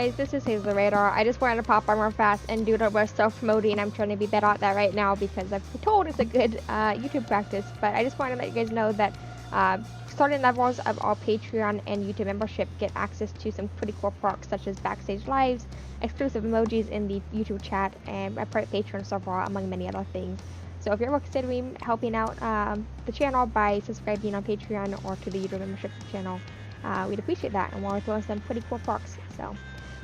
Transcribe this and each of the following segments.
guys, this is Hazel Radar. I just wanted to pop on real fast and do a little bit of self-promoting. I'm trying to be better at that right now because I've been told it's a good YouTube practice. But I just wanted to let you guys know that starting levels of our Patreon and YouTube membership get access to some pretty cool perks such as backstage lives, exclusive emojis in the YouTube chat, and a private Patreon server, among many other things. So if you're ever considering helping out the channel by subscribing on Patreon or to the YouTube membership channel, we'd appreciate that, and we'll throw some pretty cool perks. So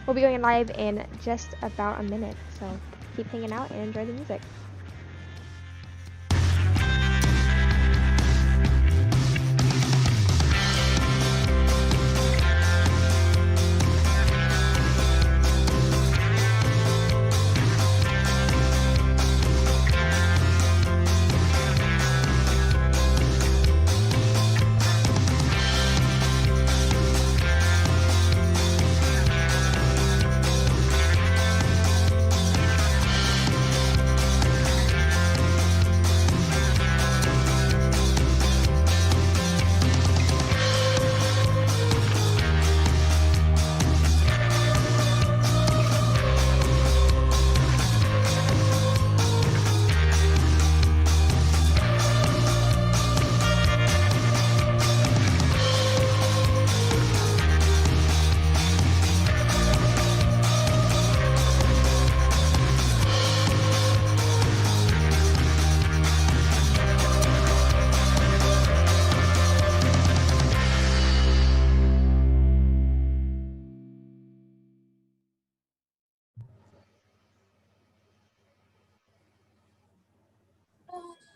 we'll be going live in just about a minute, so keep hanging out and enjoy the music.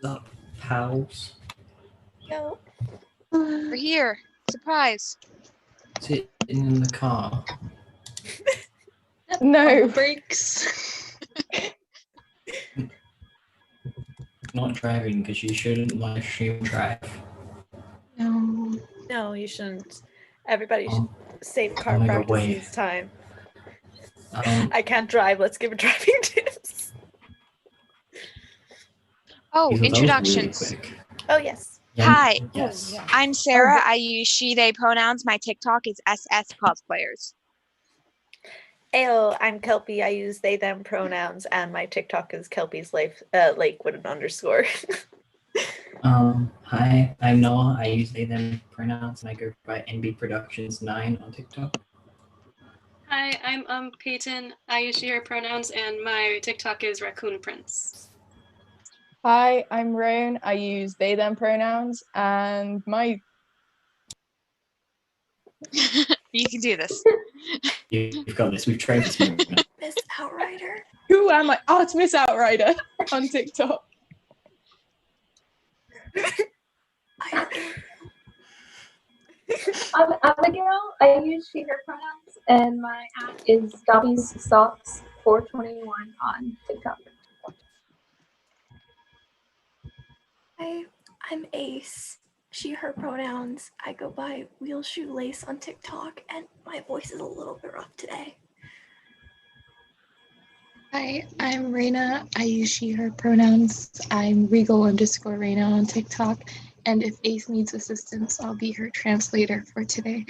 Up, pals. Yo. We're here. Surprise. Sitting in the car. No. Brakes. Not driving because you shouldn't live stream drive. No. No, you shouldn't. Everybody should save car my God, practice wait. use time. I can't drive. Let's give a driving tips. Oh, Hazel, that was introductions. really quick. Oh, yes. Yeah, Hi. Yes. Oh, yeah. I'm Sarah. I use she, they pronouns. My TikTok is SS cosplayers. Ayo, I'm Kelpie. I use they, them pronouns, and my TikTok is Kelpie's life, lake with an underscore. Hi, I'm Noah. I use they, them pronouns, and I go by NB Productions 9 on TikTok. Hi, I'm Peyton. I use she, her pronouns, and my TikTok is Raccoon Prince. Hi, I'm Roan. I use they, them pronouns, and my... You can do this. You've got this. We've trained this movement. Miss Outrider. Who am I? Oh, it's Miss Outrider on TikTok. I'm Abigail. I use she, her pronouns, and my at is Dobby's Socks 421 on TikTok. Hi, I'm Ace. She, her pronouns. I go by Wheel Shoelace on TikTok, and my voice is a little bit rough today. Hi, I'm Raina. I use she, her pronouns. I'm Regal_Raina on TikTok. And if Ace needs assistance, I'll be her translator for today.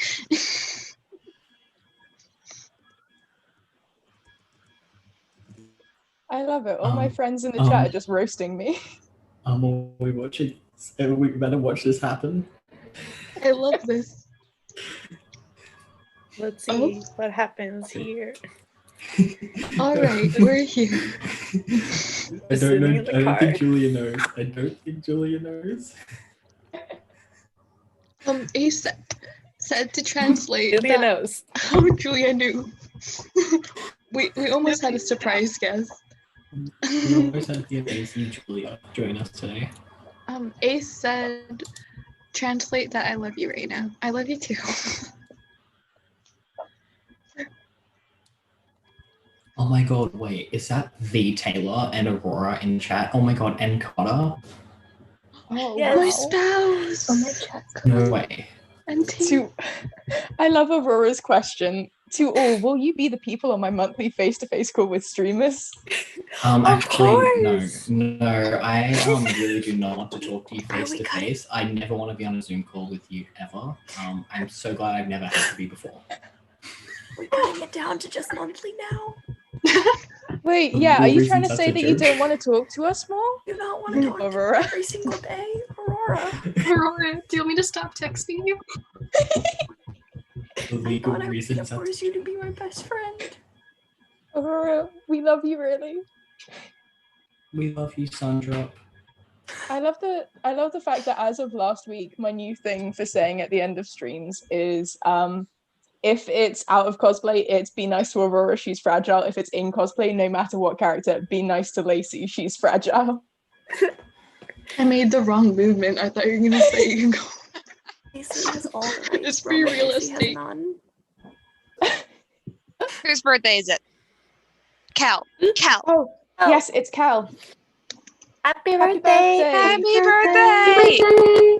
I love it. All my friends in the chat are just roasting me. Are we watching? Are we better watch this happen? I love this. Let's see what happens here. All right, we're here. I don't know. I don't think Julia knows. I don't think Julia knows. Ace said to translate. Julia knows. How Julia knew. we almost had a surprise guest. We always had the amazing Julia join us today. Ace said, translate that I love you right now. I love you too. Oh my God, wait, is that the Taylor and Aurora in chat? Oh my God, and Carter? Oh, Yes. My spouse. Oh my chat. No way. And I love Aurora's question. To all, will you be the people on my monthly face-to-face call with streamers? Actually, no. I really do not want to talk to you face to face. I never want to be on a Zoom call with you ever. I'm so glad I've never had to be before. We're cutting it down to just monthly now. Wait, yeah, are you Reasons trying to that's say a that you joke. don't want to talk to us more? You not want to talk to me Aurora. every single day, Aurora. Aurora, do you want me to stop texting you? The I legal thought I was reasons gonna force you to be my best friend. Aurora, we love you really. We love you, Sandra. I love the fact that as of last week, my new thing for saying at the end of streams is if it's out of cosplay, it's be nice to Aurora, she's fragile. If it's in cosplay, no matter what character, be nice to Lacey, she's fragile. I made the wrong movement. I thought you were gonna say you can go. Lacey has all the rights. It's free real Lacey has estate. none. Whose birthday is it? Cal. Cal. Oh, yes, it's Cal. Happy Happy birthday! Happy Birthday! birthday!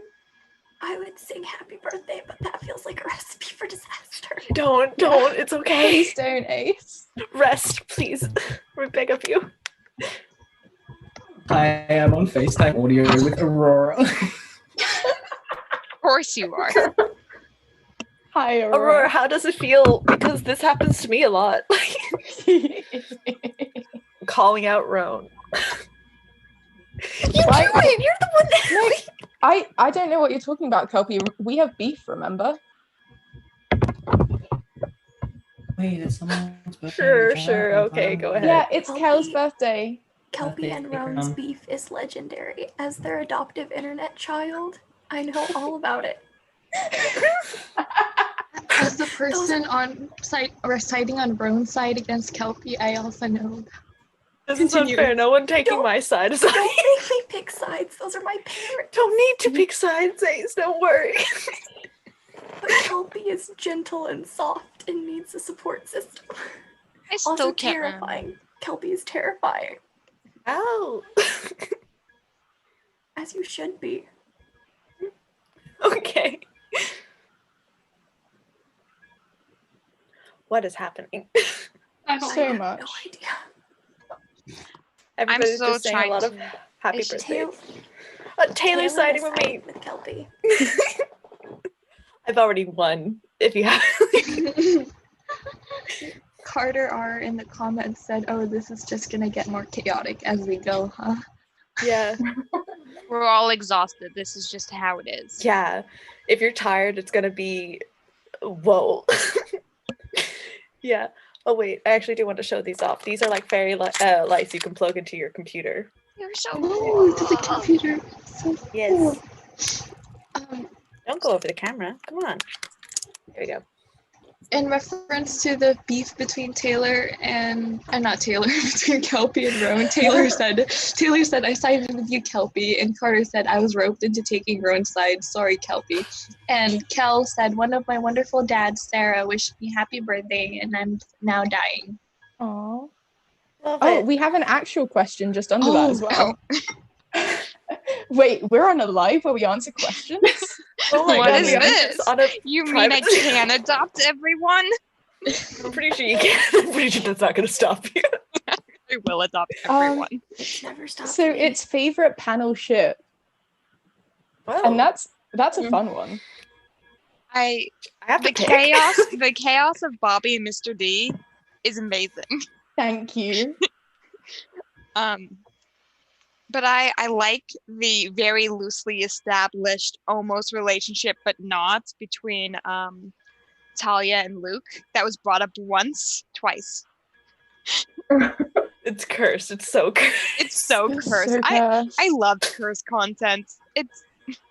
I would sing happy birthday, but that feels like a recipe for disaster. Don't. It's okay. Please don't, Ace. Rest, please. We beg of you. I am on FaceTime audio with Aurora. Of course you are. Hi, Aurora. Aurora, how does it feel? Because this happens to me a lot. Calling out Roan. You do it! You're the one that... I don't know what you're talking about, Kelpie. We have beef, remember? Wait, it's someone's birthday. Sure. Okay, go ahead. Yeah, it's Kelpie. Kel's birthday. Kelpie and Roan's beef is legendary. As their adoptive internet child, I know all about it. As the person on site reciting on Roan's side against Kelpie, I also know. This is Continue. unfair. No one taking my side. Don't make me pick sides. Those are my parents. Don't need to pick sides, Ace. Don't worry. But Kelpie is gentle and soft and needs a support system. I still Also can't terrifying. Kelpie is terrifying, Ow. as you should be. Okay. What is happening? I don't So know. much. No idea. Everybody's still just saying a trying lot of to- happy It's birthday. Taylor Taylor's siding with me. with Kelpie. I've already won. If you have. Carter R in the comments said, "Oh, this is just gonna get more chaotic as we go, huh?" Yeah. We're all exhausted. This is just how it is. Yeah. If you're tired, it's gonna be. Whoa. Yeah. Oh wait, I actually do want to show these off. These are like fairy lights you can plug into your computer. You're so Oh, to the computer. So Yes. cool. Don't go over the camera. Come on. There we go. In reference to the beef between Taylor and not Taylor, between Kelpie and Roan, Taylor said, "I sided with you, Kelpie," and Carter said, "I was roped into taking Roan's side. Sorry, Kelpie." And Kel said, "One of my wonderful dads, Sarah, wished me happy birthday, and I'm now dying." Aww. Love Oh, it. we have an actual question just under that as well. Wait, we're on a live where we answer questions? Oh my What god, is we are this? just on a You mean I private- can adopt everyone? I'm pretty sure you can. I'm pretty sure that's not gonna stop you. I will adopt everyone. Never stop. So it's favorite panel ship, Wow. and that's a fun one. I have to the pick. chaos of Bobby and Mr. D is amazing. Thank you. But I like the very loosely established almost relationship, but not between Talia and Luke. That was brought up twice. It's cursed. It's so cursed. It's so It's cursed. so cursed. I love cursed content. It's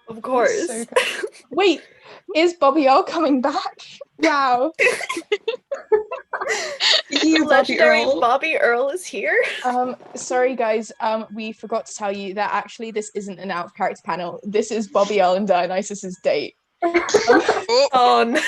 Of course. So cursed. Wait, is Bobby L coming back? Wow. You, Bobby Legendary Earl. Bobby Earl is here. Sorry guys, we forgot to tell you that actually this isn't an out of character panel. This is Bobby L and Dionysus's date. Oh no.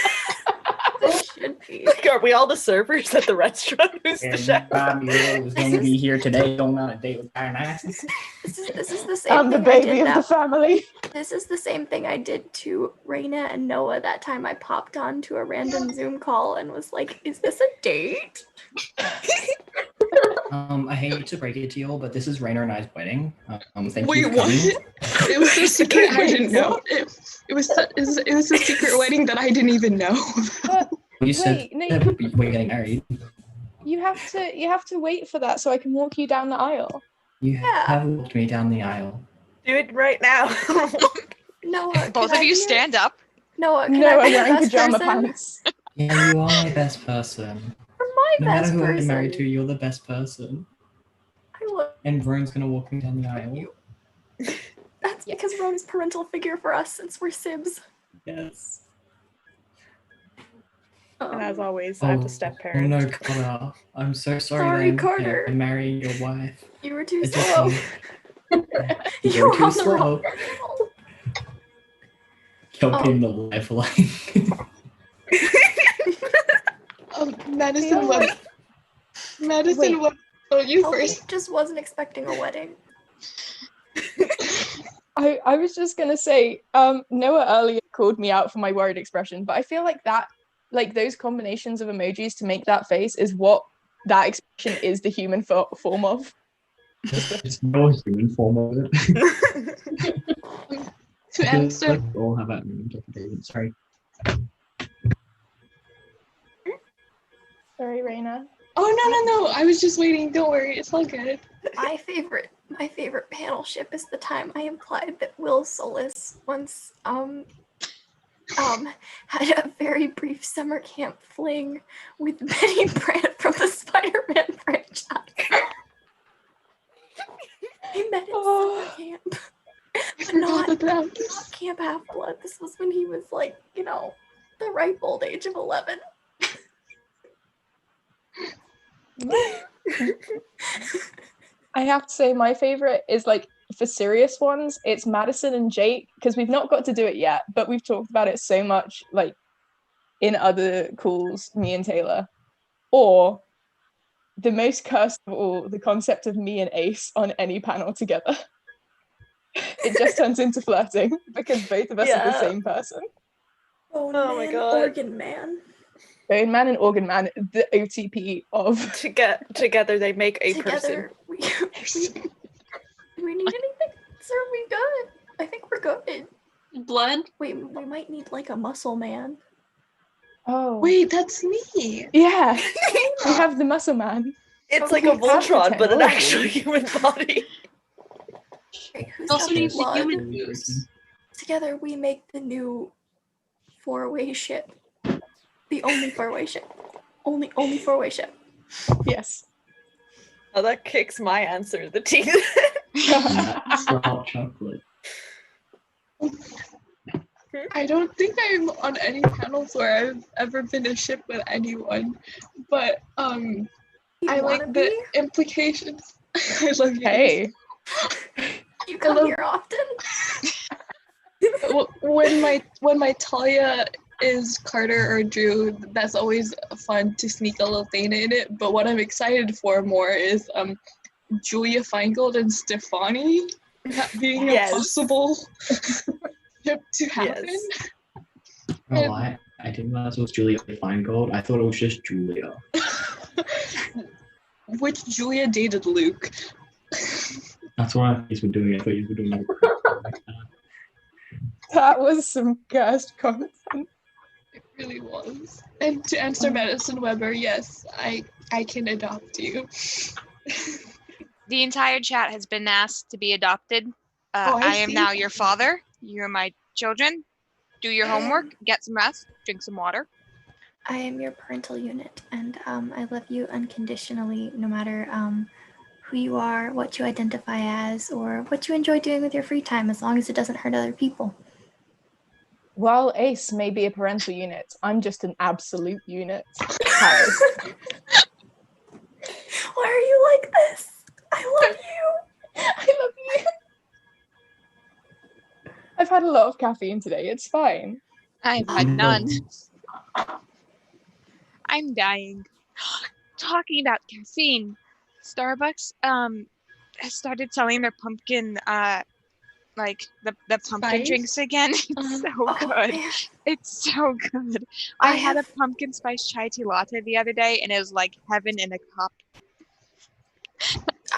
This should be. Like, are we all the servers at the restaurant? Who's the chef? Bobby Earl was going to be here today going on a date with Dionysus. This is the same I'm the thing I baby did of the family. This is the same thing I did to Raina and Noah that time I popped on to a random Zoom call and was like, is this a date? I hate to break it to you all, but this is Rainer and I's wedding. Thank Wait, you for what? coming. It was a secret I didn't know. It was a secret wedding that I didn't even know. You said Wait, no, that we're getting married. you have to wait for that so I can walk you down the aisle. You Yeah. have walked me down the aisle. Do it right now. Noah, Both of you stand up. Noah, can No, I I'm be your wearing best pajama person? pants. Yeah, you are my best person. You're my No matter best who I person. get married to, you're the best person. I love And Rowan's gonna walk me down the aisle. you. That's because Roan is parental figure for us since we're sibs. Yes. And as always, I'm the step Oh parent. no, Carter. I'm so sorry, Sorry, that Carter. I'm marrying your wife. You were too I just slow. You You were were too on the slow. wrong channel. You're in the lifeline. Madison, Wait. what? Oh, you Kelby first. just wasn't expecting a wedding. I was just gonna say, Noah earlier called me out for my worried expression, but I feel like that, like those combinations of emojis to make that face is what that expression is the human form of. It's no human form of it. To answer, We all have that interpretation. Sorry. Sorry, Raina. oh no, I was just waiting. Don't worry, it's all good. My favorite panel ship is the time I implied that Will Solis once had a very brief summer camp fling with Betty Brant from the Spider-Man franchise. He met at summer camp. But not Camp Half-Blood. This was when he was like, the ripe old age of 11. I have to say my favorite is like for serious ones, it's Madison and Jake, because we've not got to do it yet, but we've talked about it so much like in other calls, me and Taylor. Or the most cursed of all, the concept of me and Ace on any panel together. It just turns into flirting because both of us are the same person. Oh my man, God. Organ Man. Bone Man and Organ Man, the OTP of Together they make a person. Together, we do we need anything? Sir, we good. I think we're good. Blood? Wait, we might need like a muscle man. Oh Wait, that's me. yeah. We have the Muscle Man. It's But like we a have the Voltron, but an technology. actual human body. Wait, who's We also got the need the blood? human juice. Together we make the new four-way ship. The only four-way ship. Only four-way ship. Yes. Oh, that kicks my answer in the teeth. It's the hot chocolate. I don't think I'm on any panels where I've ever been a ship with anyone, but You I wanna like the implications. I love you. Hey. You come Hello. here often? When my Talia is Carter or Drew, that's always fun to sneak a little thing in it. But what I'm excited for more is Julia Feingold and Stefani being Yes. a possible ship to happen. Yes. Oh, I didn't realize it was Julia Feingold. I thought it was just Julia. Which Julia dated Luke. That's what I thought you were doing. I thought you were doing like that. That was some cursed content. It really was. And to answer Madison Weber, yes, I can adopt you. The entire chat has been asked to be adopted. I I am see. now your father. You're my children. Do your homework, get some rest, drink some water. I am your parental unit, and I love you unconditionally, no matter who you are, what you identify as, or what you enjoy doing with your free time, as long as it doesn't hurt other people. While Ace may be a parental unit, I'm just an absolute unit. Hi. Why are you like this? I love you. I love you. I've had a lot of caffeine today. It's fine. I've had none. I'm dying. Talking about caffeine, Starbucks has started selling their pumpkin like the pumpkin Spice? drinks again. It's so good. Man. It's so good. I I had a have- pumpkin spice chai tea latte the other day, and it was like heaven in a cup.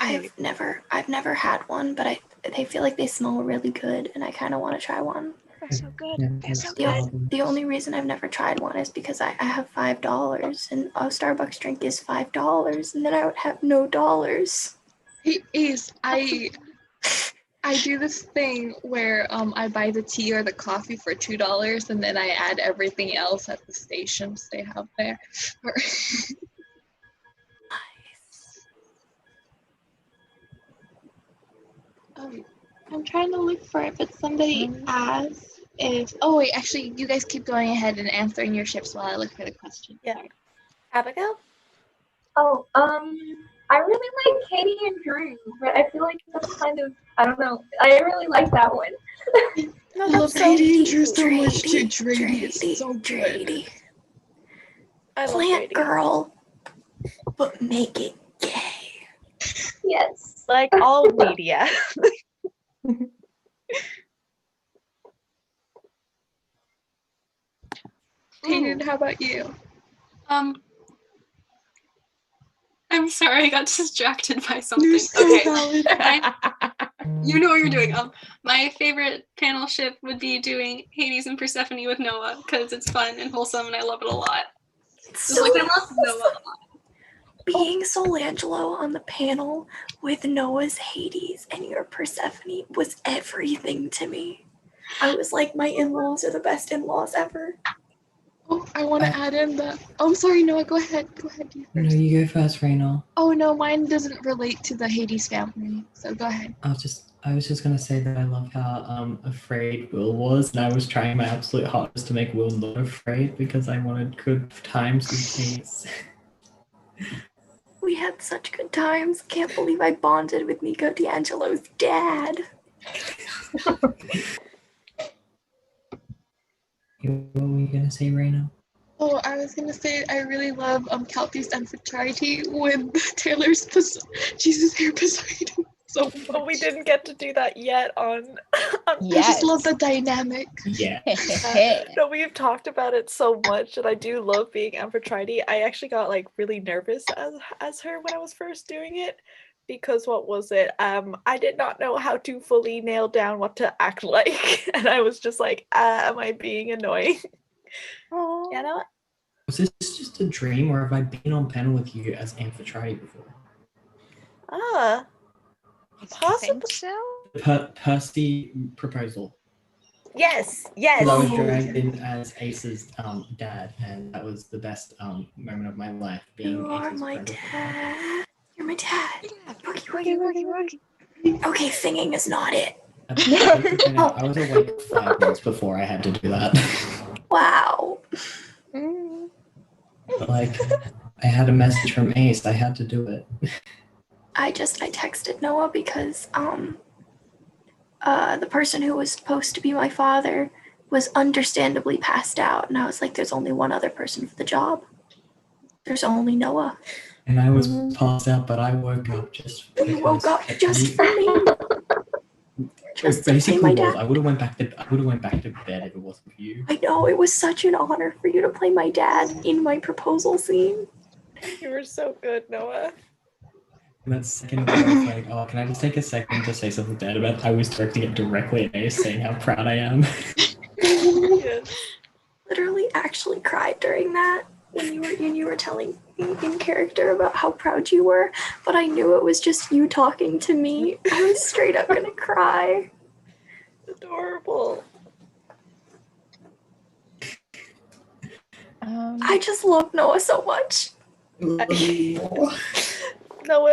I've never had one, but they feel like they smell really good, and I kind of want to try one. They're so good. Yeah, They're so that's good. awesome. The only reason I've never tried one is because I have $5 and a Starbucks drink is $5 and then I would have no dollars. Hey, Ace, I do this thing where I buy the tea or the coffee for $2 and then I add everything else at the stations they have there. I'm trying to look for it, but somebody asked if. Oh wait, actually, you guys keep going ahead and answering your ships while I look for the question. Yeah. Sorry. Abigail? Oh, I really like Katie and Drew, but I feel like that's kind of, I don't know. I really like that one. No, I love that's so Katie and Drew cute. so much too. Drady is so good. I love Plant Brady. girl, but make it gay. Yes. Like all media. Hayden, how about you? I'm sorry, I got distracted by something. You're so Okay. valid. You know what you're doing. My favorite panel ship would be doing Hades and Persephone with Noah because it's fun and wholesome and I love it a lot. Just like I love Noah a lot. Being Solangelo on the panel with Noah's Hades and your Persephone was everything to me. I was like, my in-laws are the best in-laws ever. Oh, I want to add in the. Oh, sorry, Noah. Go ahead. Go ahead. You No, first. you go first, Raynor. Oh no, mine doesn't relate to the Hades family. So go ahead. I was just gonna say that I love how afraid Will was, and I was trying my absolute hardest to make Will not afraid because I wanted good times with Case. We had such good times. Can't believe I bonded with Nico D'Angelo's dad. What were you gonna say, Raynor? Oh, I was gonna say I really love Kelpie's Amphitrite with Taylor's Jesus hair Poseidon. So But we didn't get to do that yet on I just love the dynamic. Yeah. No, we've talked about it so much, and I do love being Amphitrite. I actually got like really nervous as her when I was first doing it, because what was it? I did not know how to fully nail down what to act like, and I was just like, am I being annoying? Oh. You know? Was this just a dream, or have I been on panel with you as Amphitrite before? Ah, I possibly. think so. Percy proposal. Yes, Because yes. I was dragged in as Ace's dad, and that was the best moment of my life. Being You are Ace's my friend. dad. You're my dad. Woogie. Okay, singing is not it. I was awake 5 months before I had to do that. Wow. But, like, I had a message from Ace. I had to do it. I texted Noah because the person who was supposed to be my father was understandably passed out, and I was like, there's only one other person for the job. There's only Noah. And I was passed out, but I woke up just. You woke up just for me. Just to basically play my was. dad. I would have went back to bed if it wasn't for you. I know, it was such an honor for you to play my dad in my proposal scene. You were so good, Noah. And that second, I was like, oh, can I just take a second to say something bad about it? I was directing it directly at Ace, saying how proud I am. Yes. Literally actually cried during that when you were telling me in character about how proud you were, but I knew it was just you talking to me. I was straight up gonna cry. Adorable. I just love Noah so much. Noah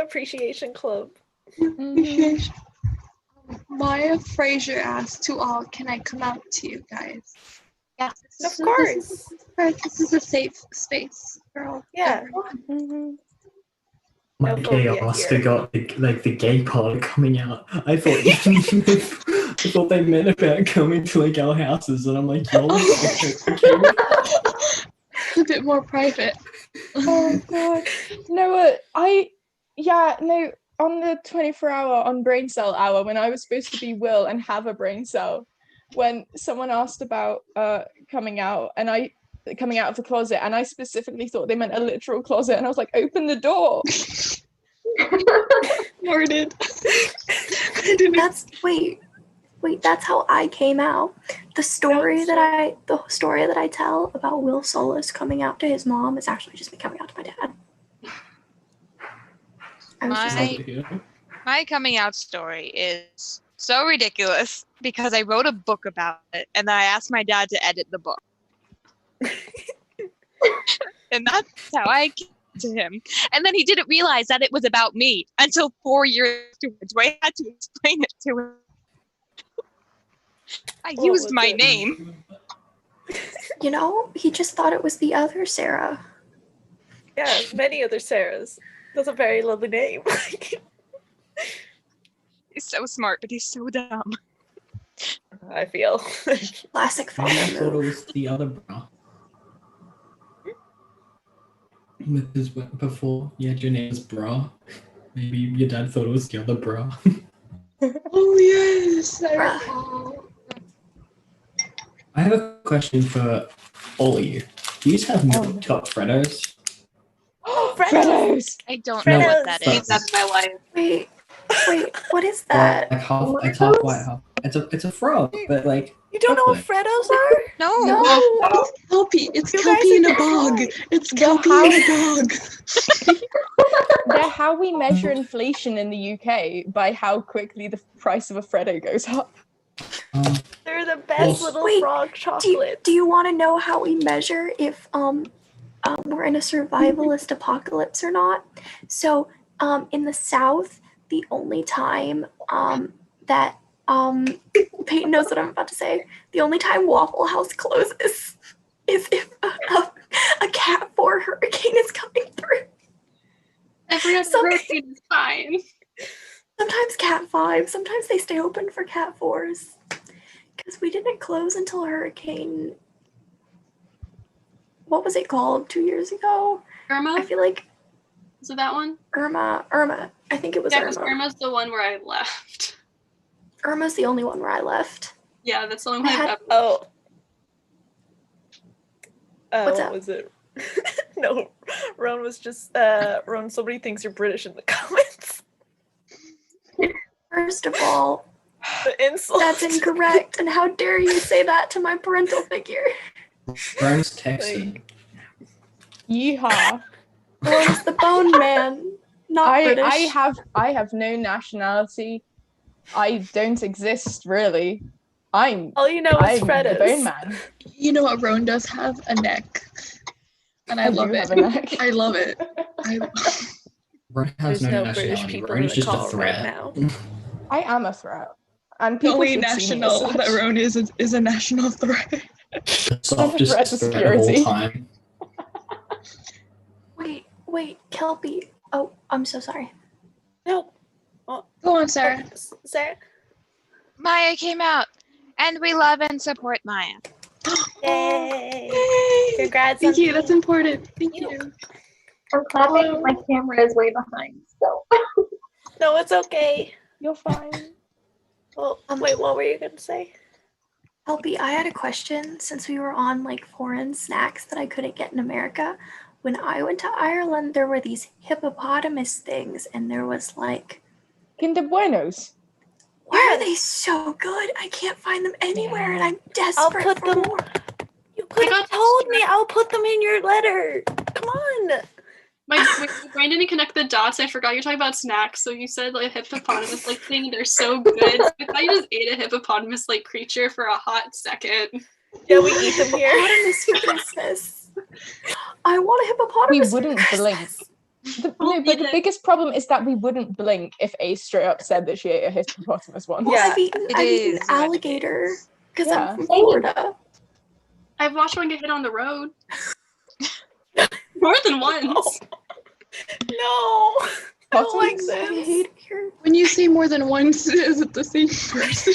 Appreciation Club. Maya Fraser asked to all, can I come out to you guys? Yes, of So course. This is a safe space for all. Yeah. everyone. My No gay phobia Oscar here. got the gay part coming out. I thought I thought they meant about coming to like our houses, and I'm like, y'all are It's a bit more private. Oh god. No, on the 24-hour on brain cell hour when I was supposed to be Will and have a brain cell, when someone asked about coming out of the closet, and I specifically thought they meant a literal closet, and I was like, open the door. Worded. That's wait, Wait, that's how I came out. The story that I tell about Will Solis coming out to his mom is actually just me coming out to my dad. I was just like, My coming out story is so ridiculous because I wrote a book about it and then I asked my dad to edit the book. And that's how I came to him. And then he didn't realize that it was about me until 4 years afterwards, where I had to explain it to him. I used my name. you know, he just thought it was the other Sarah. Yeah, many other Sarahs. That's a very lovely name. He's so smart, but he's so dumb. I feel. Classic Maybe I father thought it move. was the other bra. Because before you had your name as Bra, maybe your dad thought it was the other bra. Oh yes, I Bruh. recall. I have a question for all of you. Do you have milk top Freddos? Freddos! I don't No, know what that but- is. That's my life. Wait, what is that? Like half, What it's are half those? white, half. It's a frog, but like You don't know what chocolate. Freddos are? No. It's Kelpie. It's You Kelpie guys in are a bog. right. It's The Kelpie how- in a dog. They're how we measure inflation in the UK by how quickly the price of a Freddo goes up. They're the best Well, little Wait, frog chocolate. Do you want to know how we measure if we're in a survivalist apocalypse or not? So in the South, the only time that Peyton knows what I'm about to say. The only time Waffle House closes is if a Cat 4 hurricane is coming through. Every other hurricane is fine. Sometimes Cat 5. Sometimes they stay open for Cat 4s. Because we didn't close until Hurricane. What was it called 2 years ago? Irma? I feel like Is it that one? Irma. I think it was Yeah, because Irma. Irma's the one where I left. Irma's the only one where I left. Yeah, that's the only one I've ever. Oh. What's what up? was it? No, Ron was just Ron, somebody thinks you're British in the comments. First of all, The insult. that's incorrect. And how dare you say that to my parental figure? Ron's Texan. Yeehaw. Ron's the bone man, not British. I have no nationality. I don't exist really. All you know is I'm the bone Freddos. man. You know what? Roan does have a neck, and I love do it. have a neck. I love it. Ron has There's no no British nationality. people Ron in is the just a call threat. right now. I am a threat. And The people only should see me national as that such. Roan is a national threat. The softest threat to threat of all security. time. Wait, Kelpie. Oh, I'm so sorry. No. Go on, Sarah. Sarah. Maya came out, and we love and support Maya. Yay. Yay! Congrats Thank on you. That's being- important. Thank you. I'm clapping. My camera is way behind, so. No, it's okay. You're fine. Well, wait, what were you gonna say? Kelpie, I had a question since we were on like foreign snacks that I couldn't get in America. When I went to Ireland, there were these hippopotamus things, and there was like, Kinder Buenos. why are they so good? I can't find them anywhere, and I'm I'll desperate put for them. more. You could have told me. I'll put them in your letter. Come on. My brain didn't connect the dots. I forgot you're talking about snacks. So you said like hippopotamus like thing. They're so good. I thought you just ate a hippopotamus like creature for a hot second. Yeah, we eat them here. Hippopotamus for Christmas. I want a hippopotamus. We wouldn't for blink. Christmas. No, but the biggest problem is that we wouldn't blink if Ace straight up said that she ate a hippopotamus once. Well, Yeah, I've eaten it is what it alligator because Yeah. I'm from Florida. I've watched one get hit on the road. More than once. No. I don't like Possums? I this. hate it here. When you say more than once, is it the same person?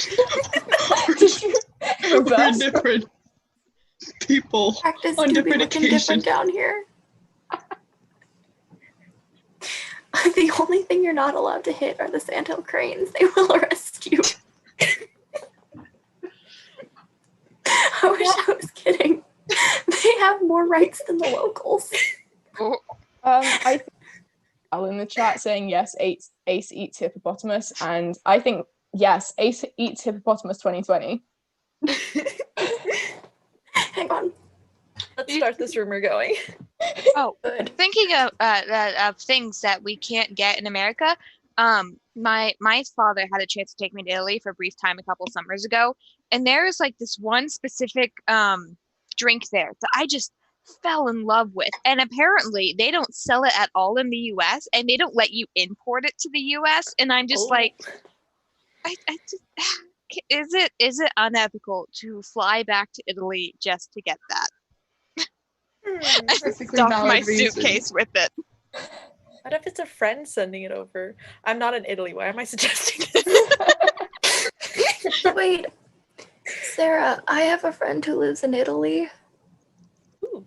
or Reverse. different people? Practice On do be different looking occasions. different down here. The only thing you're not allowed to hit are the sandhill cranes. They will arrest you. I wish I was kidding. They have more rights than the locals. Oh, I think Al in the chat saying yes, Ace eats hippopotamus, and I think yes, Ace eats hippopotamus 2020. Hang on. Let's start this rumor going. Oh, Good. thinking of things that we can't get in America. My father had a chance to take me to Italy for a brief time a couple summers ago, and there is like this one specific drink there that I just fell in love with, and apparently they don't sell it at all in the U.S. and they don't let you import it to the U.S. And I'm just like, I just, is it unethical to fly back to Italy just to get that? I just Perfectly stuffed valid my reason. suitcase with it. What if it's a friend sending it over? I'm not in Italy. Why am I suggesting this? Wait, Sarah, I have a friend who lives in Italy. Ooh.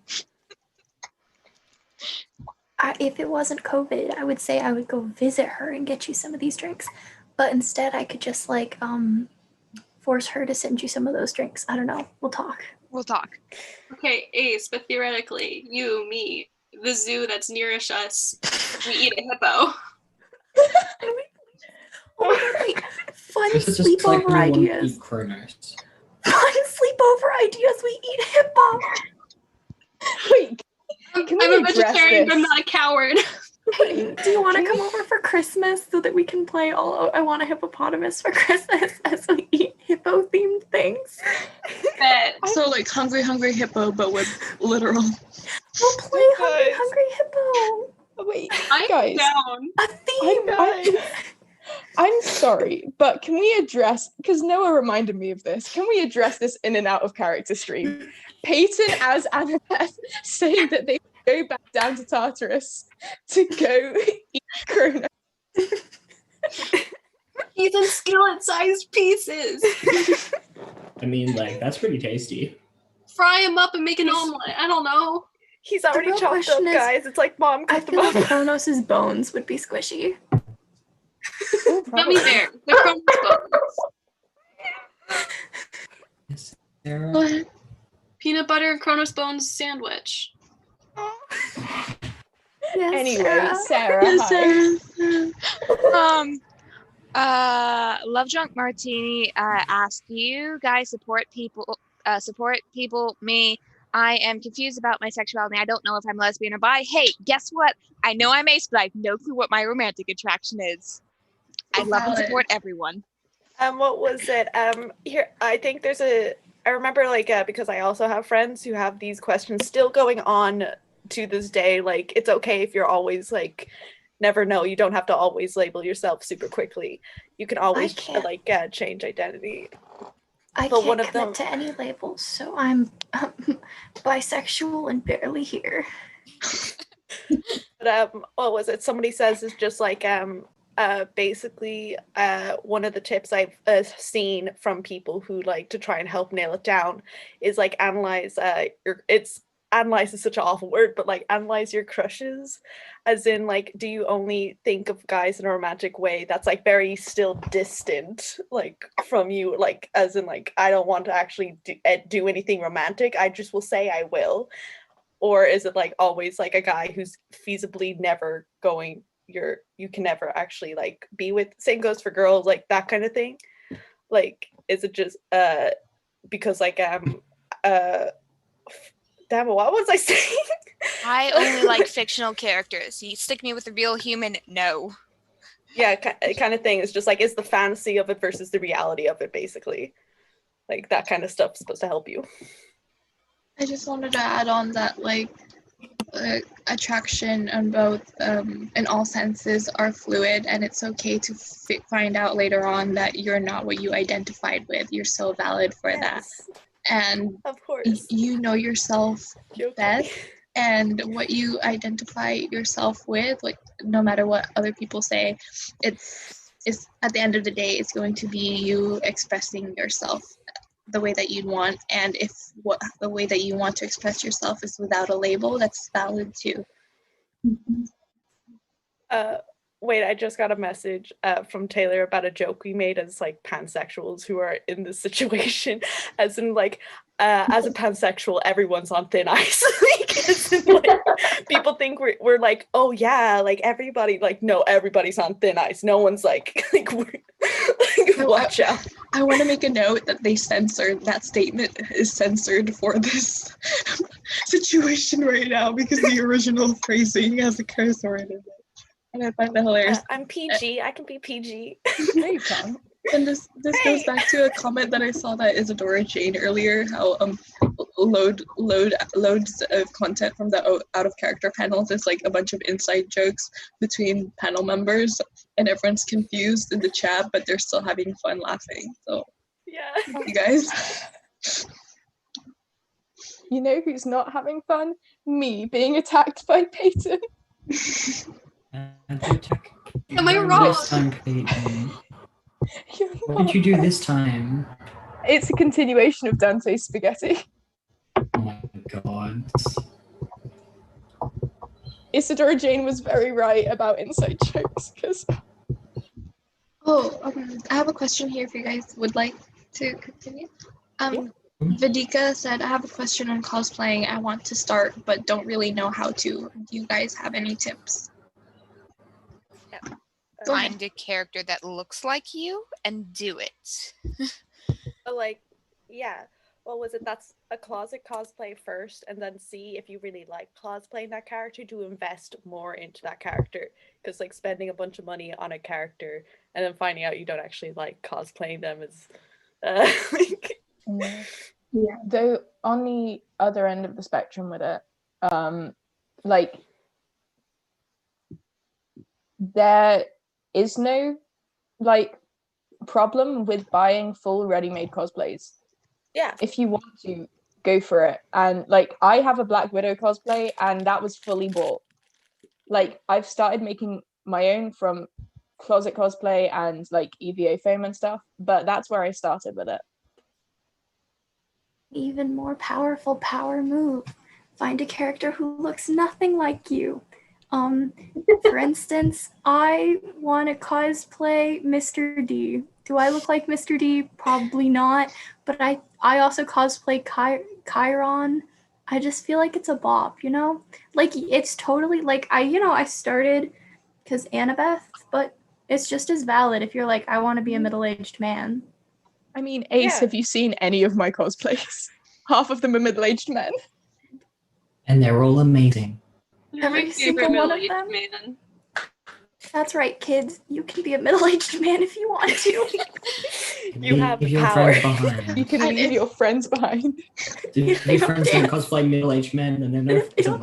If it wasn't COVID, I would say I would go visit her and get you some of these drinks. But instead, I could just like force her to send you some of those drinks. I don't know. We'll talk. We'll talk. Okay, Ace, but theoretically, you, me, the zoo that's nearest us, we eat a hippo. Oh my god, wait. Fun This is just like sleepover we want to ideas. eat Kronos. Fun sleepover ideas. We eat hippo. Wait, can we I'm a address vegetarian, but I'm this? not a coward. Hey, do you want to Can come over for Christmas so that we can play all I Want a Hippopotamus for Christmas as we eat hippo themed things? Bet. So like hungry hippo, but with literal. We'll play Guys. Hungry Hippo. Wait, I'm guys, down. A theme. I'm sorry, but can we address, because Noah reminded me of this, can we address this in and out of character stream? Peyton as Annabeth saying that they go back down to Tartarus to go eat Kronos. He's in skillet-sized pieces. I mean, like, that's pretty tasty. Fry him up and make an omelet. I don't know. He's already real chopped up, question is, guys. It's like Mom I cut feel them like up. Kronos' bones would be squishy. Gummy bear. The Kronos bones. Sarah? What? Peanut butter and Kronos bones sandwich. Yes, Anyway, Sarah. Sarah, hi. Love Drunk Martini asked, "Do you guys support people? Me. I am confused about my sexuality. I don't know if I'm lesbian or bi. Hey, guess what? I know I'm ace, but I have no clue what my romantic attraction is. I love and support everyone." What was it? Here, I think I remember like because I also have friends who have these questions still going on to this day. Like, it's okay if you're always like, never know. You don't have to always label yourself super quickly. You can always change identity. I But can't one of commit to any labels, so I'm bisexual and barely here. But what was it? Somebody says it's just like basically one of the tips I've seen from people who like to try and help nail it down is like analyze analyze is such an awful word, but like analyze your crushes, as in like, do you only think of guys in a romantic way that's like very still distant like from you, like as in like I don't want to actually do anything romantic, I just will say I will, or is it like always like a guy who's feasibly never going you can never actually like be with? Same goes for girls, like that kind of thing. Like, is it just because like damn, what was I saying? I only like fictional characters. You stick me with a real human, no. Yeah, kind of thing. It's just like, is the fantasy of it versus the reality of it, basically. Like, that kind of stuff is supposed to help you. I just wanted to add on that, like, attraction on both, in all senses, are fluid, and it's okay to find out later on that you're not what you identified with. You're so valid for that. And of course, you know yourself best, and what you identify yourself with, like no matter what other people say, it's at the end of the day, it's going to be you expressing yourself the way that you'd want. And if the way that you want to express yourself is without a label, that's valid too. Wait, I just got a message from Taylor about a joke we made as like pansexuals who are in this situation, as in like as a pansexual, everyone's on thin ice. Like, as in, like, people think we're like, oh yeah, like everybody, like no, everybody's on thin ice. No one's like we're, like Watch out. I want to make a note that that statement is censored for this situation right now because the original phrasing has a curse word in it. And I find that hilarious. I'm PG. I can be PG. No, you can't. And this goes back to a comment that I saw that Isadora Jane earlier, how loads of content from the out of character panels is like a bunch of inside jokes between panel members, and everyone's confused in the chat, but they're still having fun laughing. So Yeah. you guys. You know who's not having fun? Me being attacked by Peyton. Am I wrong? This time, Peyton. You're What not. did you do this time? It's a continuation of Dante's spaghetti. Oh my god. Isadora Jane was very right about inside jokes because I have a question here if you guys would like to continue. Vidika said, I have a question on cosplaying. I want to start, but don't really know how to. Do you guys have any tips? Go ahead. Find a character that looks like you and do it. Like, yeah. What was it? That's a closet cosplay first, and then see if you really like cosplaying that character to invest more into that character. Because like spending a bunch of money on a character and then finding out you don't actually like cosplaying them is like. Yeah. Though on the other end of the spectrum with it, like there is no like problem with buying full ready-made cosplays. Yeah. If you want to, go for it. And like I have a Black Widow cosplay and that was fully bought. Like I've started making my own from closet cosplay and like EVA foam and stuff, but that's where I started with it. Even more powerful power move. Find a character who looks nothing like you. For instance, I want to cosplay Mr. D. Do I look like Mr. D? Probably not. But I also cosplay Chiron. I just feel like it's a bop, you know? Like, it's totally, like, I started because Annabeth, but it's just as valid if you're like, I want to be a middle-aged man. I mean, Ace, have you seen any of my cosplays? Half of them are middle-aged men. And they're all amazing. Every single one of them? Man. That's right, kids. You can be a middle-aged man if you want to. You have Leave your power. friends behind. You can leave your friends behind. If your friends don't cosplay middle-aged men, then they're no friends of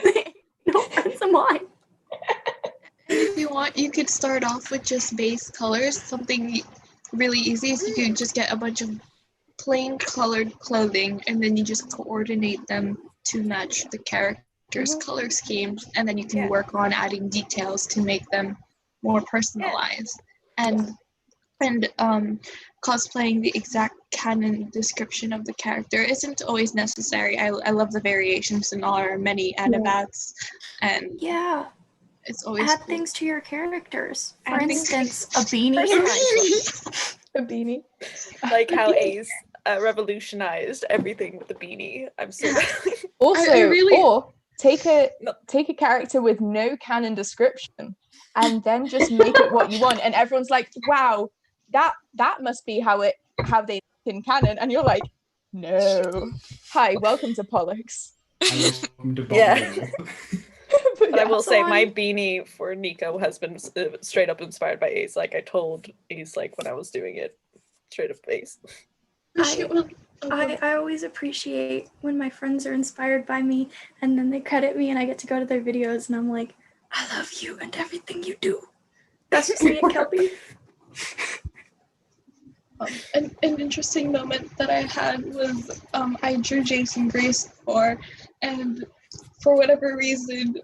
mine. No friends of mine. If you want, you could start off with just base colors. Something really easy is you could just get a bunch of plain colored clothing and then you just coordinate them to match the character's color schemes, and then you can work on adding details to make them more personalized. And cosplaying the exact canon description of the character isn't always necessary. I love the variations in our many Annabats, and it's always add cool. things to your characters. For Add instance, a beanie. A beanie. Like how Ace revolutionized everything with the beanie. I'm so Also, I really... or take a character with no canon description and then just make it what you want, and everyone's like, wow, that must be how they in canon, and you're like, no. Hi, welcome to Pollux. Yeah. But I will say on. my beanie for Nico has been straight up inspired by Ace. Like I told Ace like when I was doing it, straight up Ace. I always appreciate when my friends are inspired by me and then they credit me and I get to go to their videos and I'm like, I love you and everything you do. That's just me and Kelpie. An interesting moment that I had was I drew Jason Grace before, and for whatever reason,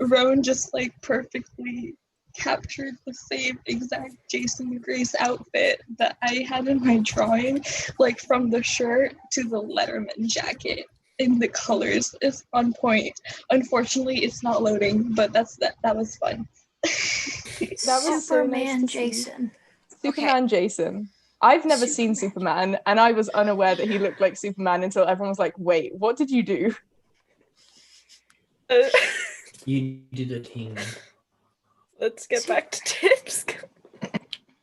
Roan just like perfectly captured the same exact Jason Grace outfit that I had in my drawing, like from the shirt to the Letterman jacket. And the colors is on point. Unfortunately, it's not loading, but that was fun. That was Superman so nice Jason. Superman Jason. I've never seen Superman, and I was unaware that he looked like Superman until everyone was like, wait, what did you do? You did a team. Let's get back to tips.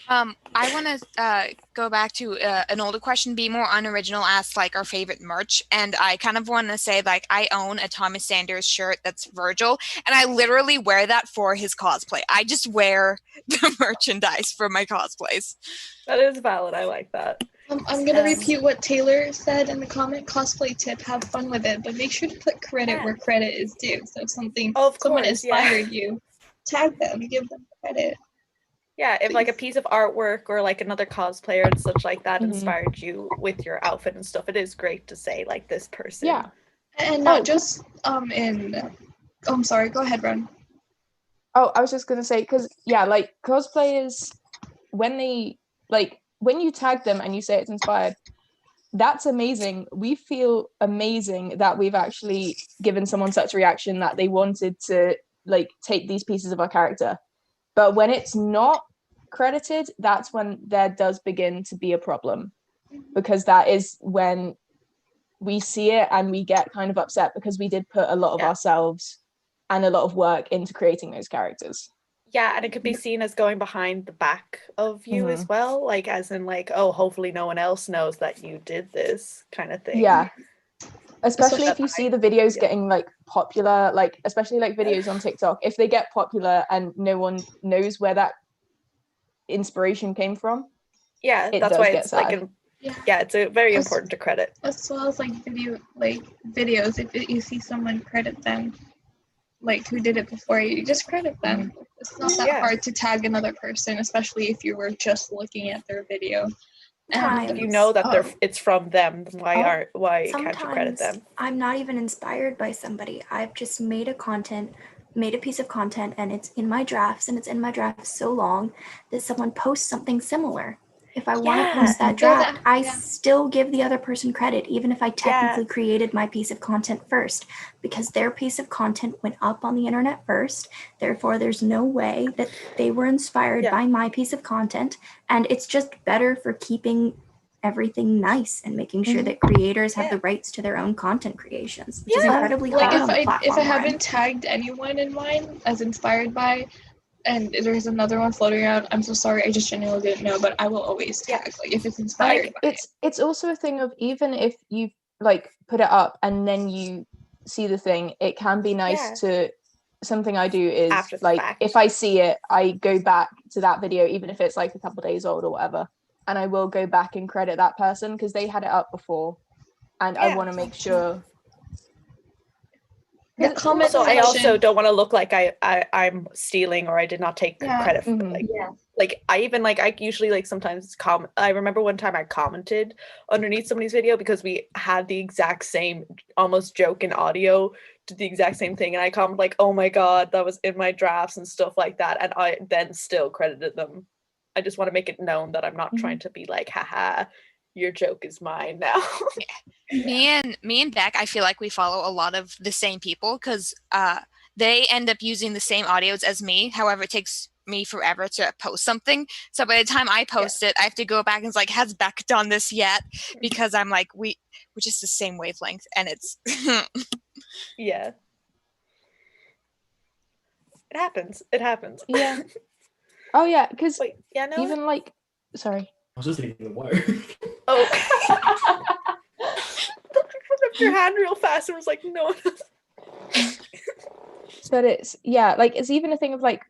I want to go back to an older question, be more unoriginal, ask like our favorite merch. And I kind of want to say like I own a Thomas Sanders shirt that's Virgil, and I literally wear that for his cosplay. I just wear the merchandise for my cosplays. That is valid. I like that. I'm gonna repeat what Taylor said in the comment. Cosplay tip: have fun with it, but make sure to put credit where credit is due. So if someone inspired you, tag them, give them credit. Yeah, if like a piece of artwork or like another cosplayer and such like that inspired you with your outfit and stuff, it is great to say like this person. Yeah. And not just I'm sorry, go ahead, Ron. Oh, I was just gonna say, because like cosplayers, when you tag them and you say it's inspired, that's amazing. We feel amazing that we've actually given someone such a reaction that they wanted to like take these pieces of our character. But when it's not credited, that's when there does begin to be a problem, because that is when we see it and we get kind of upset because we did put a lot of ourselves and a lot of work into creating those characters. Yeah, and it could be seen as going behind the back of you as well, like as in like, oh, hopefully no one else knows that you did this kind of thing. Yeah. Especially if you see the videos getting like popular, like especially like videos on TikTok, if they get popular and no one knows where that inspiration came from. Yeah, that's why it's like it's a very important to credit. As well as like videos, if you see someone credit them, like who did it before you, just credit them. It's not that hard to tag another person, especially if you were just looking at their video. And if you know that it's from them, why can't you credit them? I'm not even inspired by somebody. I've just made a piece of content, and it's in my drafts, and it's in my drafts so long that someone posts something similar. If I want to post that draft, I still give the other person credit, even if I technically created my piece of content first, because their piece of content went up on the internet first. Therefore, there's no way that they were inspired by my piece of content. And it's just better for keeping everything nice and making sure that creators have the rights to their own content creations, which is incredibly hard on the platform. If I haven't tagged anyone in mine as inspired by, and there's another one floating around, I'm so sorry, I just genuinely didn't know, but I will always tag, like if it's inspired by it's also a thing of, even if you like put it up and then you see the thing, it can be nice to, something I do is like if I see it, I go back to that video, even if it's like a couple days old or whatever, and I will go back and credit that person because they had it up before, and I want to make sure. So I also don't want to look like I'm stealing or I did not take credit for like I usually like sometimes I remember one time I commented underneath somebody's video because we had the exact same almost joke in audio, did the exact same thing, and I commented like, oh my god, that was in my drafts and stuff like that, and I then still credited them. I just want to make it known that I'm not trying to be like, haha, your joke is mine now. Me and Beck, I feel like we follow a lot of the same people because they end up using the same audios as me. However, it takes me forever to post something. So by the time I post it, I have to go back and it's like, has Beck done this yet? Because I'm like, we're just the same wavelength, and it's yeah. It happens. Yeah. Oh yeah, because even like, sorry. I was just eating the word. Oh. Up your hand real fast and was like, no. But it's like it's even a thing of like,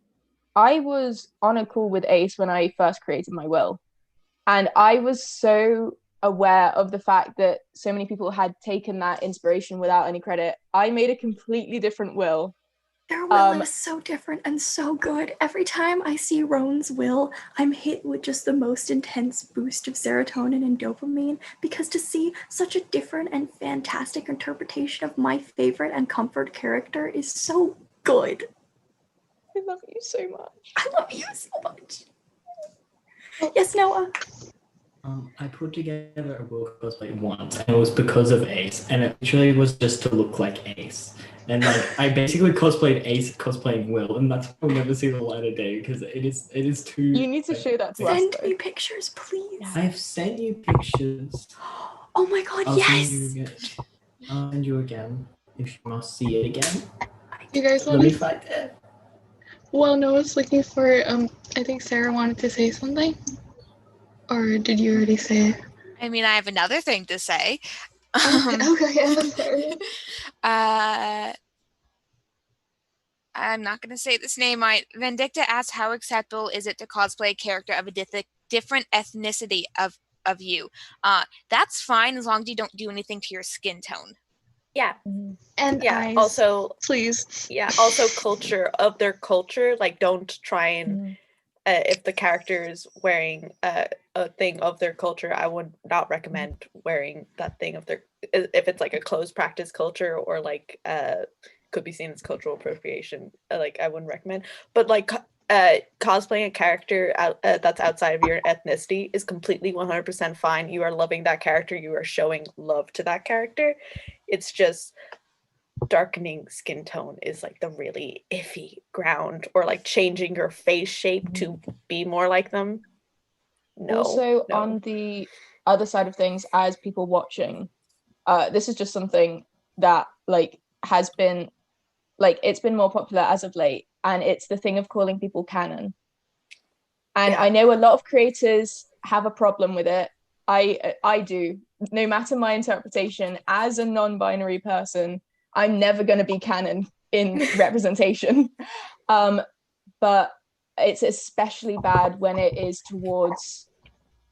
I was on a call with Ace when I first created my will, and I was so aware of the fact that so many people had taken that inspiration without any credit. I made a completely different will. Their will is so different and so good. Every time I see Roan's will, I'm hit with just the most intense boost of serotonin and dopamine, because to see such a different and fantastic interpretation of my favorite and comfort character is so good. I love you so much. I love you so much. Yes, Noah? I put together a will cosplay once, and it was because of Ace, and it actually was just to look like Ace. And like, I basically cosplayed Ace cosplaying Will, and that's why we'll never see the light of day, because it is too. You need to show that to us. Send me pictures, please. I've sent you pictures. Oh my god, yes! I'll send you again if you must see it again. You guys let me find it. Well, no, I was looking for, I think Sarah wanted to say something. Or did you already say it? I mean, I have another thing to say. Okay, I'm sorry. I'm not going to say this name right. Vendicta asks, how acceptable is it to cosplay a character of a different ethnicity of you? That's fine as long as you don't do anything to your skin tone. Yeah. And Yeah. eyes, Also, please. yeah. Also, culture of their culture. Like, don't try and if the character is wearing a thing of their culture, I would not recommend wearing that thing of their. If it's like a closed practice culture or like could be seen as cultural appropriation. Like, I wouldn't recommend. But like cosplaying a character that's outside of your ethnicity is completely 100% fine. You are loving that character. You are showing love to that character. It's just darkening skin tone is like the really iffy ground, or like changing your face shape to be more like them. Also, on the other side of things, as people watching, this is just something that like has been like it's been more popular as of late, and it's the thing of calling people canon. And I know a lot of creators have a problem with it. I do. No matter my interpretation, as a non-binary person, I'm never going to be canon in representation. But it's especially bad when it is towards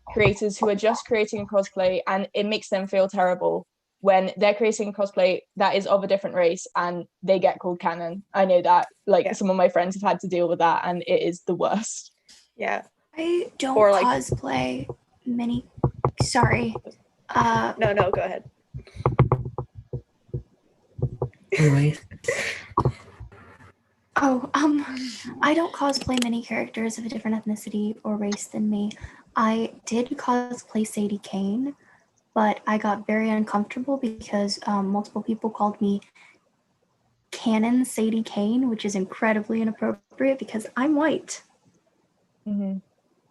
creators who are just creating a cosplay, and it makes them feel terrible when they're creating a cosplay that is of a different race and they get called canon. I know that some of my friends have had to deal with that, and it is the worst. Yeah. I don't Or, like, cosplay many. Sorry. No, go ahead. Anyway. I don't cosplay many characters of a different ethnicity or race than me. I did cosplay Sadie Kane, but I got very uncomfortable because multiple people called me Canon Sadie Kane, which is incredibly inappropriate because I'm white. Mm-hmm.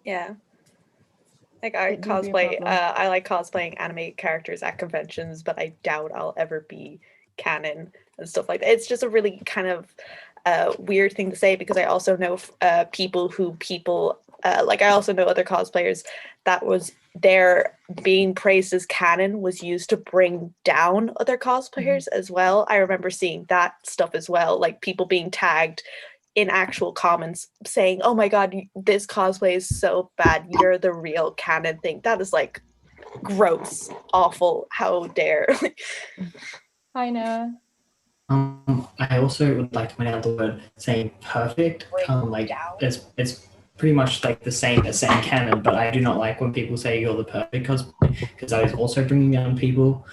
Yeah. Like I cosplay, I like cosplaying anime characters at conventions, but I doubt I'll ever be canon and stuff like that. It's just a really kind of weird thing to say, because I also know people like I also know other cosplayers that was their being praised as canon was used to bring down other cosplayers as well. I remember seeing that stuff as well, like people being tagged in actual comments saying, "Oh my god, this cosplay is so bad, you're the real canon thing." That is like gross, awful, how dare. Hi, Noah. I also would like to point out the word saying perfect. Like it's pretty much like the same as saying canon, but I do not like when people say you're the perfect cosplay, because that is also bringing down people.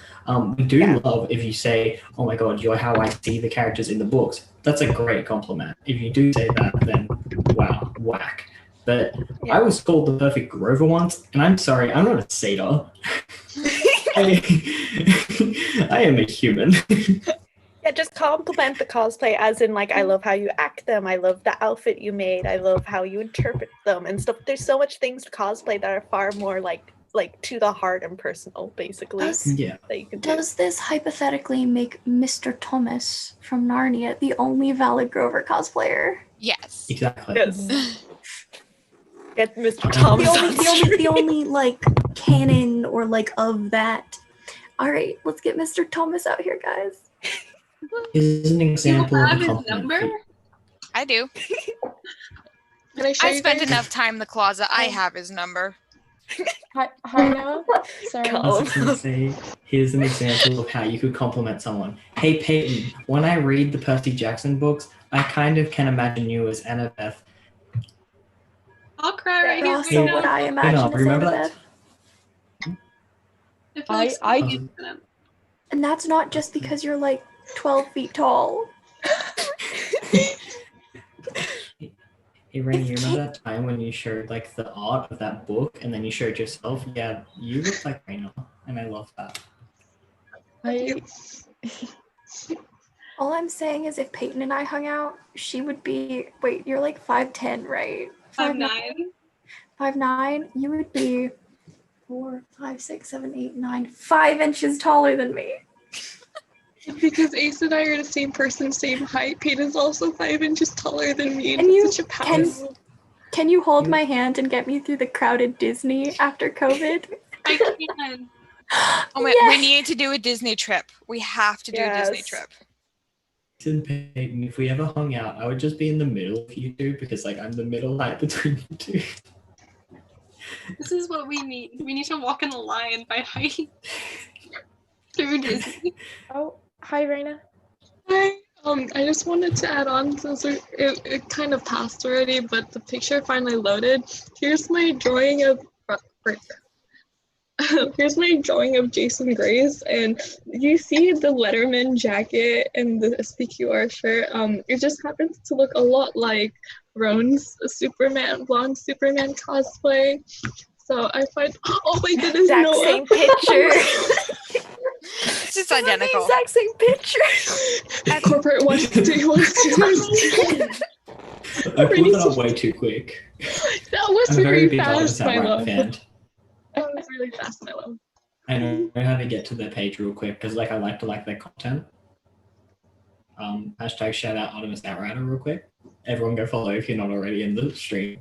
We do love if you say, "Oh my god, you're how I see the characters in the books." That's a great compliment. If you do say that, then wow, whack. But I was called the perfect Grover once, and I'm sorry, I'm not a satyr. I am a human. Yeah, just compliment the cosplay, as in like, I love how you act them, I love the outfit you made, I love how you interpret them and stuff. There's so much things to cosplay that are far more like to the heart and personal, basically. That you can do. Does this hypothetically make Mr. Thomas from Narnia the only valid Grover cosplayer? Yes. Exactly. Yes. Get Mr. Thomas. The only like canon or like of that. All right, let's get Mr. Thomas out here, guys. Here's an example of a his compliment. number? I do. Can I show I you spent guys? enough time in the closet. I have his number. Hi, Noah. Sorry. I was going to say, here's an example of how you could compliment someone. Hey, Peyton, when I read the Percy Jackson books, I kind of can imagine you as Annabeth. I'll cry right But here. also right what now. I imagine is remember Annabeth. I And that's not just because you're like 12 feet tall. Hey, Rainy, you remember that time when you showed like the art of that book and then you showed yourself? Yeah, you look like Raina, and I love that. All I'm saying is if Peyton and I hung out, she would be, wait, you're like 5'10", right? 5'9". 5'9", you would be 4, 5, 6, 7, 8, 9, 5 inches taller than me. Because Ace and I are the same person, same height. Peyton's also 5 inches taller than me, and And you such a power. can you hold my hand and get me through the crowded Disney after COVID? I can. Oh my, we need to do a Disney trip. We have to do a Disney Yes. trip. And Peyton, if we ever hung out, I would just be in the middle of you two because like I'm the middle height between you two. This is what we need. We need to walk in a line by height through Disney. Oh, hi, Raina. Hi. I just wanted to add on since it kind of passed already, but the picture finally loaded. Here's my drawing of here's my drawing of Jason Grace, and you see the Letterman jacket and the SPQR shirt. It just happens to look a lot like Roan's blonde Superman cosplay. So I find, oh my goodness, Exact Noah. same picture. It's just identical. The exact same picture. Corporate wants to. I pulled that up way too quick. That was I'm a very very big Artemis fast, my Outright love. fan. That was really fast, my love. I know how to get to their page real quick because like I like to like their content. Hashtag shout out Artemis Outrider real quick. Everyone go follow if you're not already in the stream.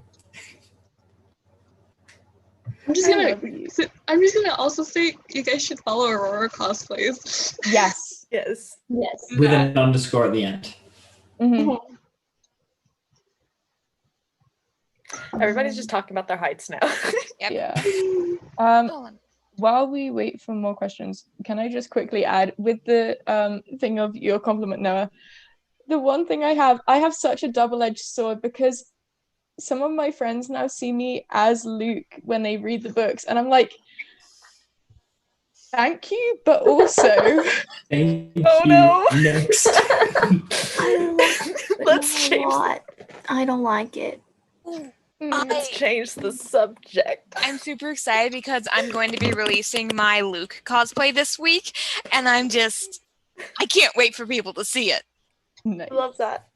I'm just gonna also say you guys should follow Aurora cosplays. Yes. Yes. Yes. With an underscore at the end. Mhm. Everybody's just talking about their heights now. Yep. Yeah. Hold on. While we wait for more questions, can I just quickly add with the thing of your compliment, Noah? The one thing I have such a double-edged sword because some of my friends now see me as Luke when they read the books, and I'm like, thank you, but also Thank Oh, you. no. Next. I like it Let's a change. lot. I don't like it. Let's change the subject. I'm super excited because I'm going to be releasing my Luke cosplay this week, and I can't wait for people to see it. nice. I love that.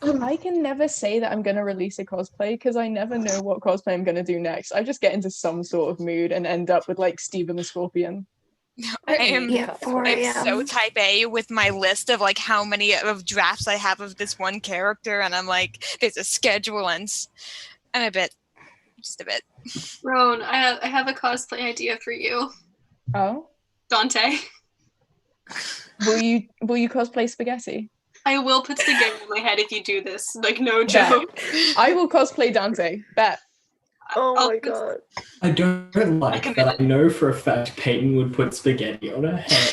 I can never say that I'm going to release a cosplay because I never know what cosplay I'm going to do next. I just get into some sort of mood and end up with like Steven the Scorpion. I am Yeah, 4 I'm a.m. so type A with my list of like how many of drafts I have of this one character, and I'm like, there's a schedule, and I'm just a bit. Roan, I have a cosplay idea for you. Oh, Dante. will you cosplay Spaghetti? I will put spaghetti in my head if you do this. Like, no joke. I will cosplay Dante. Bet. Oh I'll my put- god. I don't like that I know for a fact Peyton would put spaghetti on her head.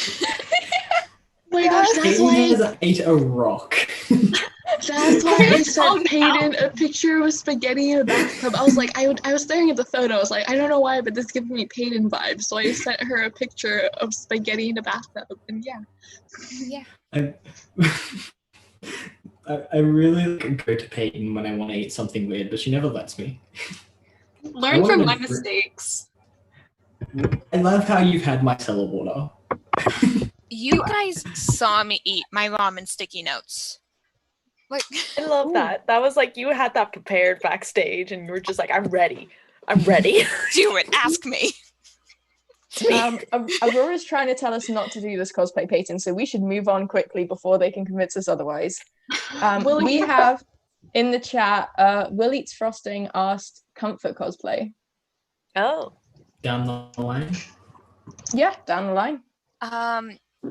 Oh my gosh, that's Peyton why has ate a rock. That's why I Oh, sent no. Peyton a picture of spaghetti in a bathtub. I was like, I was staring at the photo. I was like, I don't know why, but this gives me Peyton vibes. So I sent her a picture of spaghetti in a bathtub, and yeah. I really like, go to Peyton when I want to eat something weird, but she never lets me. Learn from my I mistakes. I love how you've had my cellar water. You guys saw me eat my ramen sticky notes. Like, I love that. That was like you had that prepared backstage and you were just like, I'm ready. I'm ready. do it. Ask me. Aurora's trying to tell us not to do this cosplay, Peyton, so we should move on quickly before they can convince us otherwise. We have in the chat, Will Eats Frosting asked comfort cosplay. Oh. Down the line. Yeah, down the line.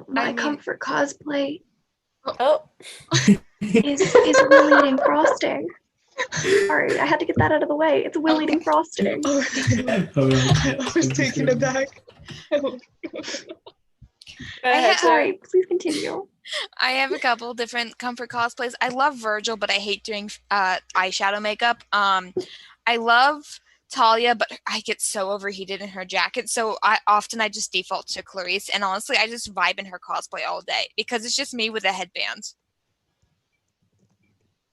My comfort cosplay Oh. is Will eating frosting. Sorry, I had to get that out of the way. It's Will eating frosting. Hold on. I was taken aback. Sorry, please continue. I have a couple different comfort cosplays. I love Virgil, but I hate doing eyeshadow makeup. I love Talia, but I get so overheated in her jacket, so I just default to Clarice, and honestly, I just vibe in her cosplay all day because it's just me with a headband.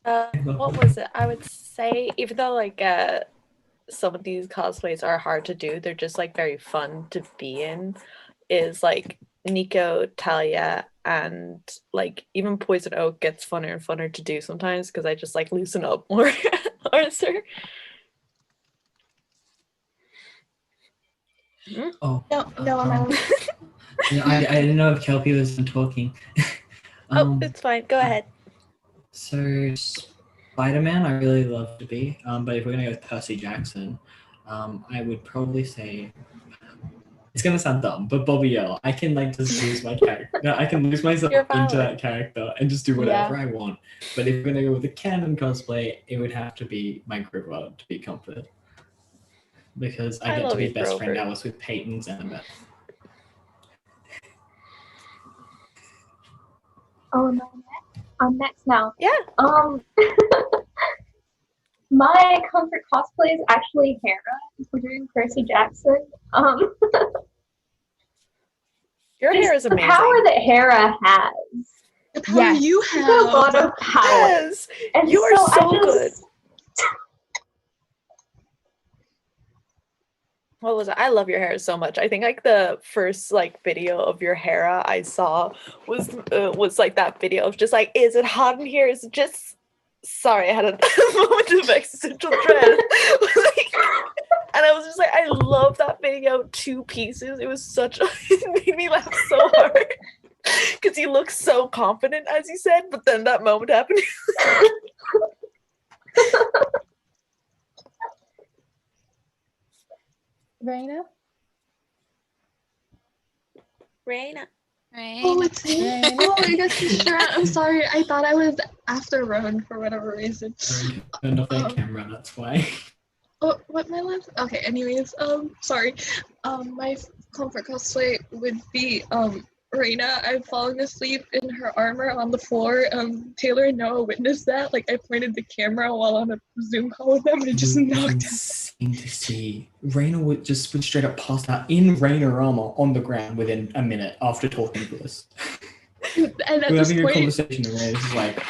What was it? I would say, even though like some of these cosplays are hard to do, they're just like very fun to be in. Is like Nico, Talia, and like even Poison Oak gets funner and funner to do sometimes because I just like loosen up more. Arthur. Oh. No, I didn't know if Kelpie was talking. Oh, it's fine. Go ahead. So Spider-Man, I really love to be. But if we're gonna go with Percy Jackson, I would probably say it's gonna sound dumb, but Bobby L. I can like just lose my character. No, I can lose myself You're into valid. that character and just do whatever I want. But if we're gonna go with a canon cosplay, it would have to be my Grover to be Comfort. Because I get to love be you, best friend Grover. Alice with Peyton's Annabeth. Oh no, I'm next now. Yeah. My comfort cosplay is actually Hera. If we're doing Percy Jackson. Your hair is the amazing. power that Hera has. The power you She's a lot have. of power. Yes. And You are so I good. What was it? I love your hair so much. I think like the first like video of your hair I saw was like that video of just like, is it hot in here? Is it just? Sorry, I had a moment of existential dread. And I was just like, I love that video to pieces. It was such a, it made me laugh so hard because he looks so confident, as you said. But then that moment happened. Raina? Raina. Oh, it's me. Oh, I got distracted. I'm sorry. I thought I was after Rowan for whatever reason. Turned off their camera, that's why. Oh, what my left? Okay. Anyways, sorry. My comfort cosplay would be Reina. I'm falling asleep in her armor on the floor. Taylor and Noah witnessed that. Like I pointed the camera while on a Zoom call with them, and it just knocked out. Insane to see. Raina would straight up pass out in Raina armor on the ground within a minute after talking to us. And at We're this having point, a conversation, and Raina's just like,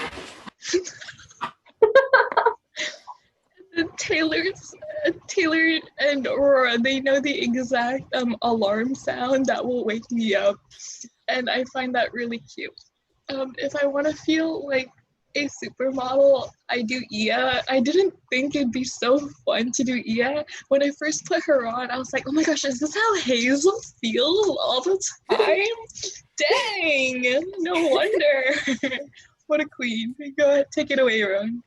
Taylor and Aurora, they know the exact alarm sound that will wake me up, and I find that really cute. If I want to feel like a supermodel, I do Ia. I didn't think it'd be so fun to do Ia. When I first put her on, I was like, oh my gosh, is this how Hazel feels all the time? Dang, no wonder. What a queen. Go ahead, take it away, Ron.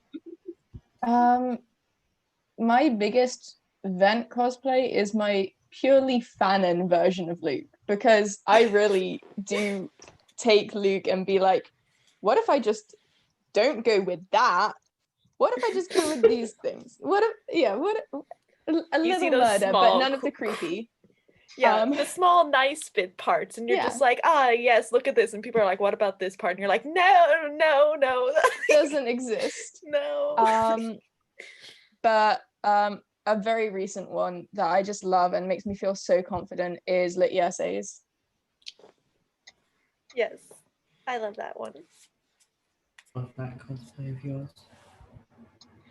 My biggest vent cosplay is my purely fanon version of Luke, because I really do take Luke and be like, what if I just don't go with that? What if I just go with these things? What if, a You see little those murder, but small none of the creepy. Yeah, the small nice bit parts, and you're just like, yes, look at this, and people are like, what about this part? And you're like, no, doesn't exist. No. But a very recent one that I just love and makes me feel so confident is Litty Essays. Yes, I love that one. love that cosplay of yours.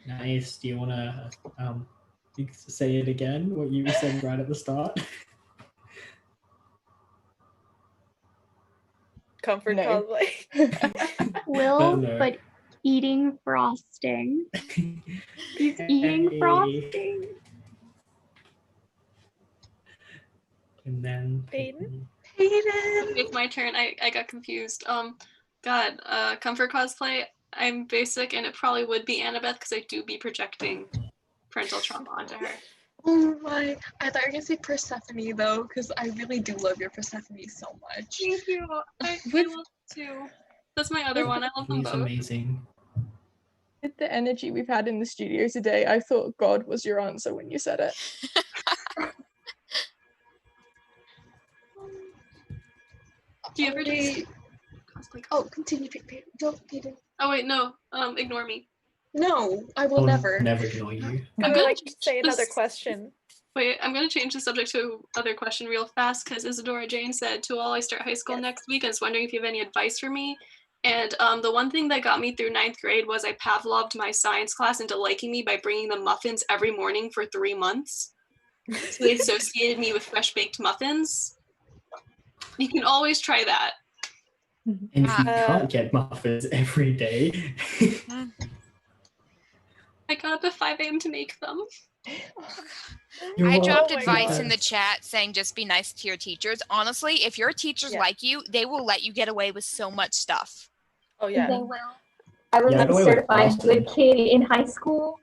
Nice. Do you want to say it again, what you said right at the start? Comfort cosplay. Will, No. but eating frosting. He's eating frosting. And then Peyton? It's my turn. I got confused. Comfort cosplay. I'm basic, and it probably would be Annabeth because I do be projecting parental trauma onto her. Oh my! I thought you were gonna say Persephone though, because I really do love your Persephone so much. Thank you. I love too. That's my other one. I love them He's both. amazing. With the energy we've had in the studio today, I thought God was your answer when you said it. Do you ever do cosplay? Oh, continue, Peyton. Don't, Peyton. Oh wait, no. Ignore me. No, I will I'll never. never ignore you. I'm gonna say another question. Wait, I'm going to change the subject to other question real fast because Isadora Jane said, to all, I start high school next week and is wondering if you have any advice for me. And the one thing that got me through 9th grade was I Pavloved my science class into liking me by bringing them muffins every morning for 3 months. So they associated me with fresh baked muffins. You can always try that. And if you can't get muffins every day. I got up at 5 a.m. to make them. You're I dropped Oh my advice God. in the chat saying just be nice to your teachers. Honestly, if your teachers Yeah. like you, they will let you get away with so much stuff. Oh They yeah. will. I was Yeah, I a got away with certified most of good them. kid in high school.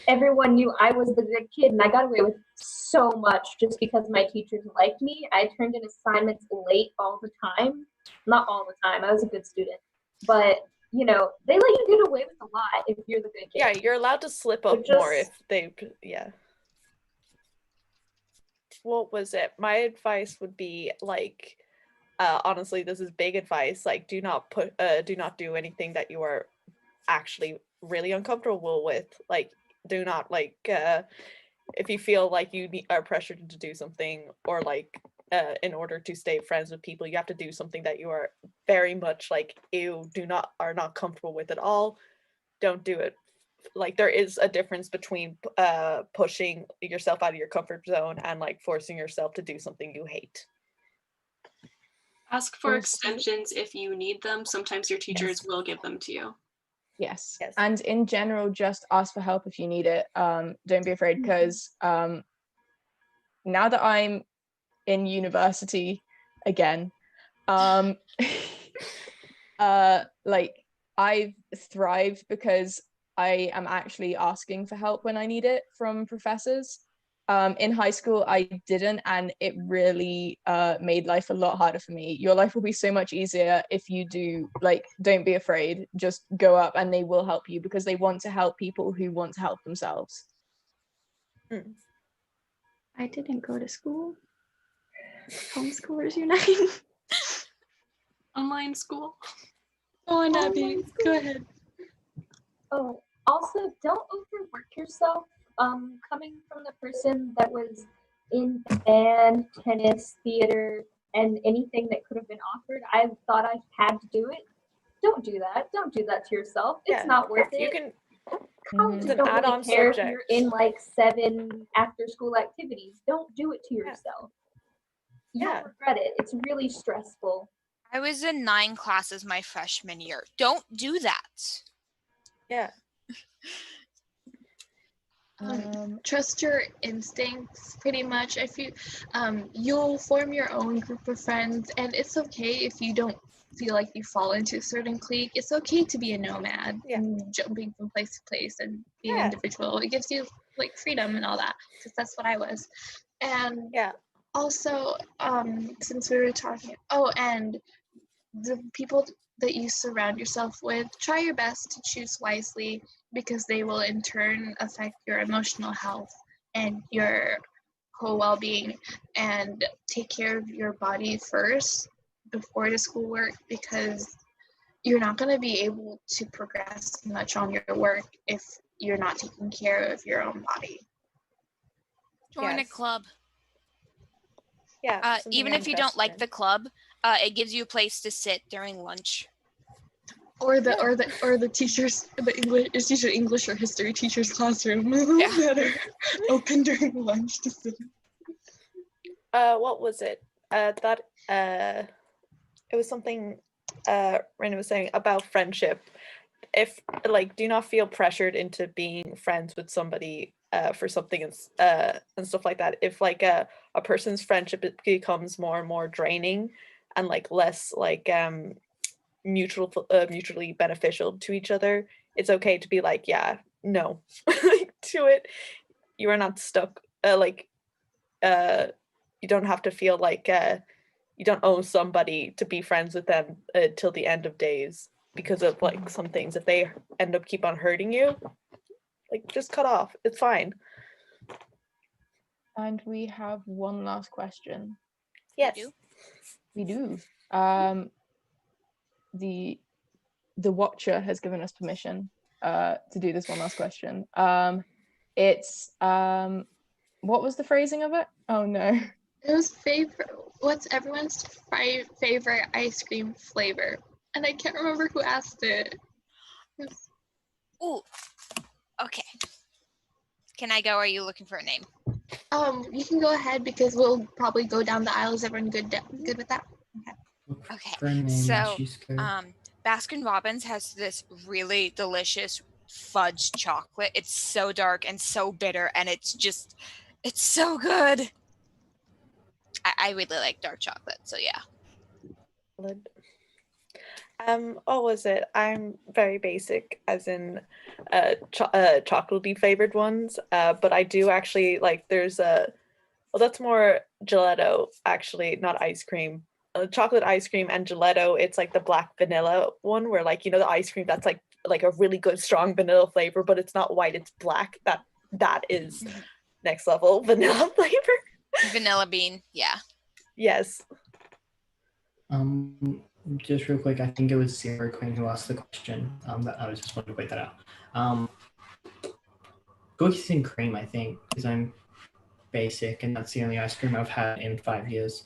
Everyone knew I was the good kid, and I got away with so much just because my teachers liked me. I turned in assignments late all the time. Not all the time. I was a good student, but they let you get away with a lot if you're the good kid. Yeah, you're allowed to slip So up more just- if they. Yeah. What was it? My advice would be like, honestly, this is big advice. Like, do not do anything that you are actually really uncomfortable with. Like, do not if you feel like you are pressured to do something, or like in order to stay friends with people, you have to do something that you are very much like are not comfortable with at all. Don't do it. Like, there is a difference between pushing yourself out of your comfort zone and like forcing yourself to do something you hate. Ask for Also- extensions if you need them. Sometimes your teachers will give them to you. Yes. Yes. And in general, just ask for help if you need it. Don't be afraid, because now that I'm in university again, like I've thrived because I am actually asking for help when I need it from professors. In high school, I didn't, and it really made life a lot harder for me. Your life will be so much easier if you do, like, don't be afraid. Just go up and they will help you because they want to help people who want to help themselves. I didn't go to school. Homeschoolers unite. Online school. Oh, and Abby, go ahead. Oh, also, don't overwork yourself. Coming from the person that was in band, tennis, theater, and anything that could have been offered, I thought I had to do it. Don't do that. Don't do that to yourself. It's Yeah, not worth it. You can. Colleges It's an don't really add-on care if subject. you're in like 7 after-school activities. Don't do it to yourself. You'll Yeah. regret it. It's really stressful. I was in 9 classes my freshman year. Don't do that. Yeah. Trust your instincts pretty much. If you you'll form your own group of friends, and it's okay if you don't feel like you fall into a certain clique. It's okay to be a nomad, and jumping from place to place and being individual. It gives you like freedom and all that, because that's what I was. And also, since we were talking, and the people that you surround yourself with, try your best to choose wisely, because they will in turn affect your emotional health and your whole well-being. And take care of your body first before the schoolwork, because you're not going to be able to progress much on your work if you're not taking care of your own body. Join a club. Yeah. Even if you don't like the club, it gives you a place to sit during lunch. Or the teachers, the English or history teacher's classroom that are open during lunch to sit. What was it? It was something Raina was saying about friendship. If do not feel pressured into being friends with somebody for something and stuff like that. If a person's friendship becomes more and more draining and less mutually beneficial to each other, it's okay to be no to it. You are not stuck. You don't have to feel you don't owe somebody to be friends with them till the end of days because of some things. If they end up keep on hurting you, just cut off. It's fine. And we have one last question. Yes, we do. The watcher has given us permission to do this one last question. It's what was the phrasing of it? Oh no. It was what's everyone's favorite ice cream flavor? And I can't remember who asked it. Ooh. Okay. Can I go? Or are you looking for a name? You can go ahead, because we'll probably go down the aisle. Is everyone good with that? Okay. So, Baskin Robbins has this really delicious fudge chocolate. It's so dark and so bitter, and it's so good. I really like dark chocolate, so yeah. What was it? I'm very basic, as in chocolatey flavored ones. But I do actually like. There's a that's more gelato, actually, not ice cream. Chocolate ice cream and gelato. It's like the black vanilla one, where like the ice cream that's like a really good strong vanilla flavor, but it's not white. It's black. That is next level vanilla flavor. Vanilla bean, yeah. Yes. Just real quick, I think it was Zero Queen who asked the question. That I was just wanted to point that out. Cookies and cream, I think, because I'm basic, and that's the only ice cream I've had in 5 years.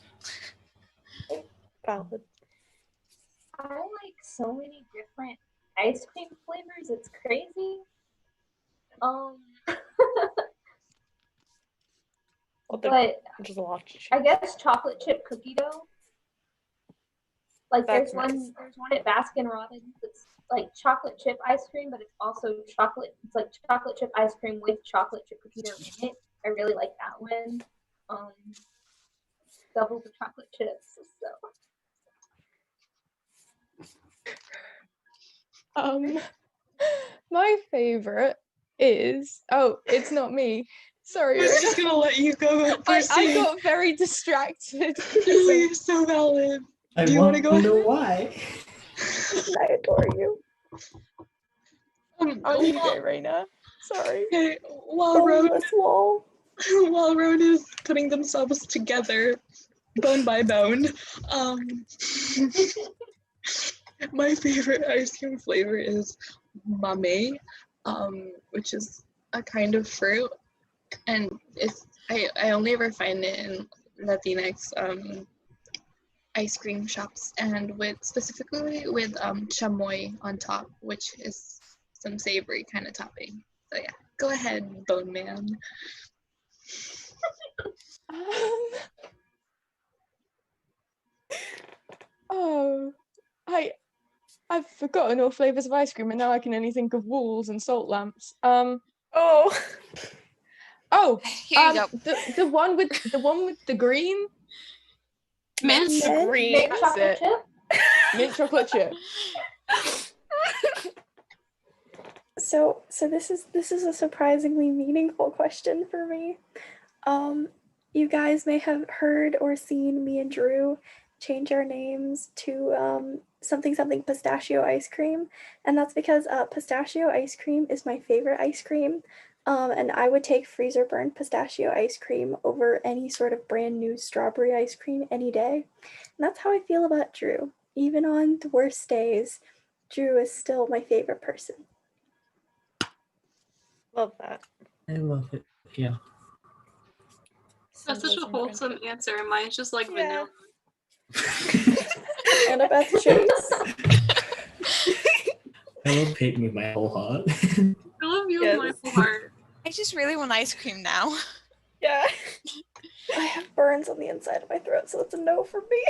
Valid. I like so many different ice cream flavors. It's crazy. But just a lot. I guess chocolate chip cookie dough. Like That's there's one at Baskin Robbins that's like chocolate chip ice cream, but it's also chocolate. It's like chocolate chip ice cream with chocolate chip cookie dough in it. I really like that one. Double the chocolate chips. So. My favorite is it's not me. Sorry, I was just gonna let you go first. I got very distracted. You're so valid. I Do you want to go wonder ahead? why. I adore you. I'll leave it right now. Sorry. Okay, while Roan is putting themselves together, bone by bone, my favorite ice cream flavor is mame, which is a kind of fruit, and I only ever find it in Latinx ice cream shops, and specifically with chamoy on top, which is some savory kind of topping. So yeah, go ahead, Bone Man. I've forgotten all flavors of ice cream, and now I can only think of walls and salt lamps. Here you go. The one with the green. Mint. Mint chocolate chip. Mint chocolate chip. So this is a surprisingly meaningful question for me. You guys may have heard or seen me and Drew change our names to something pistachio ice cream, and that's because pistachio ice cream is my favorite ice cream. And I would take freezer burned pistachio ice cream over any sort of brand new strawberry ice cream any day. And that's how I feel about Drew. Even on the worst days, Drew is still my favorite person. Love that. I love it. Yeah. That's such a wholesome answer. Mine's just like vanilla. Annabeth Chase. I love Peyton with my whole heart. I love you with my whole heart. I just really want ice cream now. Yeah. I have burns on the inside of my throat, so it's a no for me.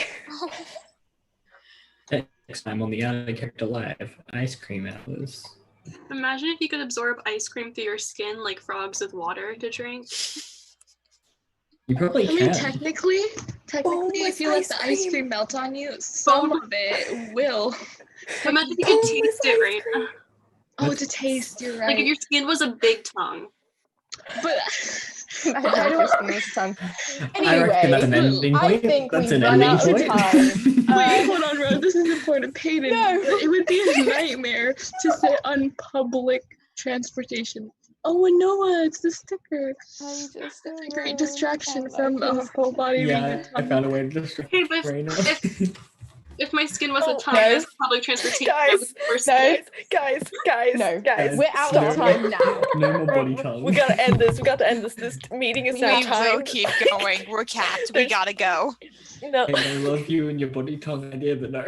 Next time on the Out of Character Live, ice cream hours. Imagine if you could absorb ice cream through your skin like frogs with water to drink. You probably can. I mean, technically, if you let the ice cream melt on you, some of it will. Imagine if you could taste it right now. Oh, to taste, you're right. Like if your skin was a big tongue. But Anyway, that's an ending point. I think that's we've an run ending out point. of time. Wait, hold on, Rose. This is important. Peyton, it would be a nightmare to sit on public transportation. Oh, and Noah, it's the sticker. That's a great distraction from a whole body. Yeah, I found a way to distract Hey, but right now. if my skin was a tongue, no. as public transportation, I was the worst Guys, we're out of time now. No more body tongue. We gotta end this. This meeting is now We will timed. keep going. We're capped. We gotta go. No. I love you and your body tongue idea, but no.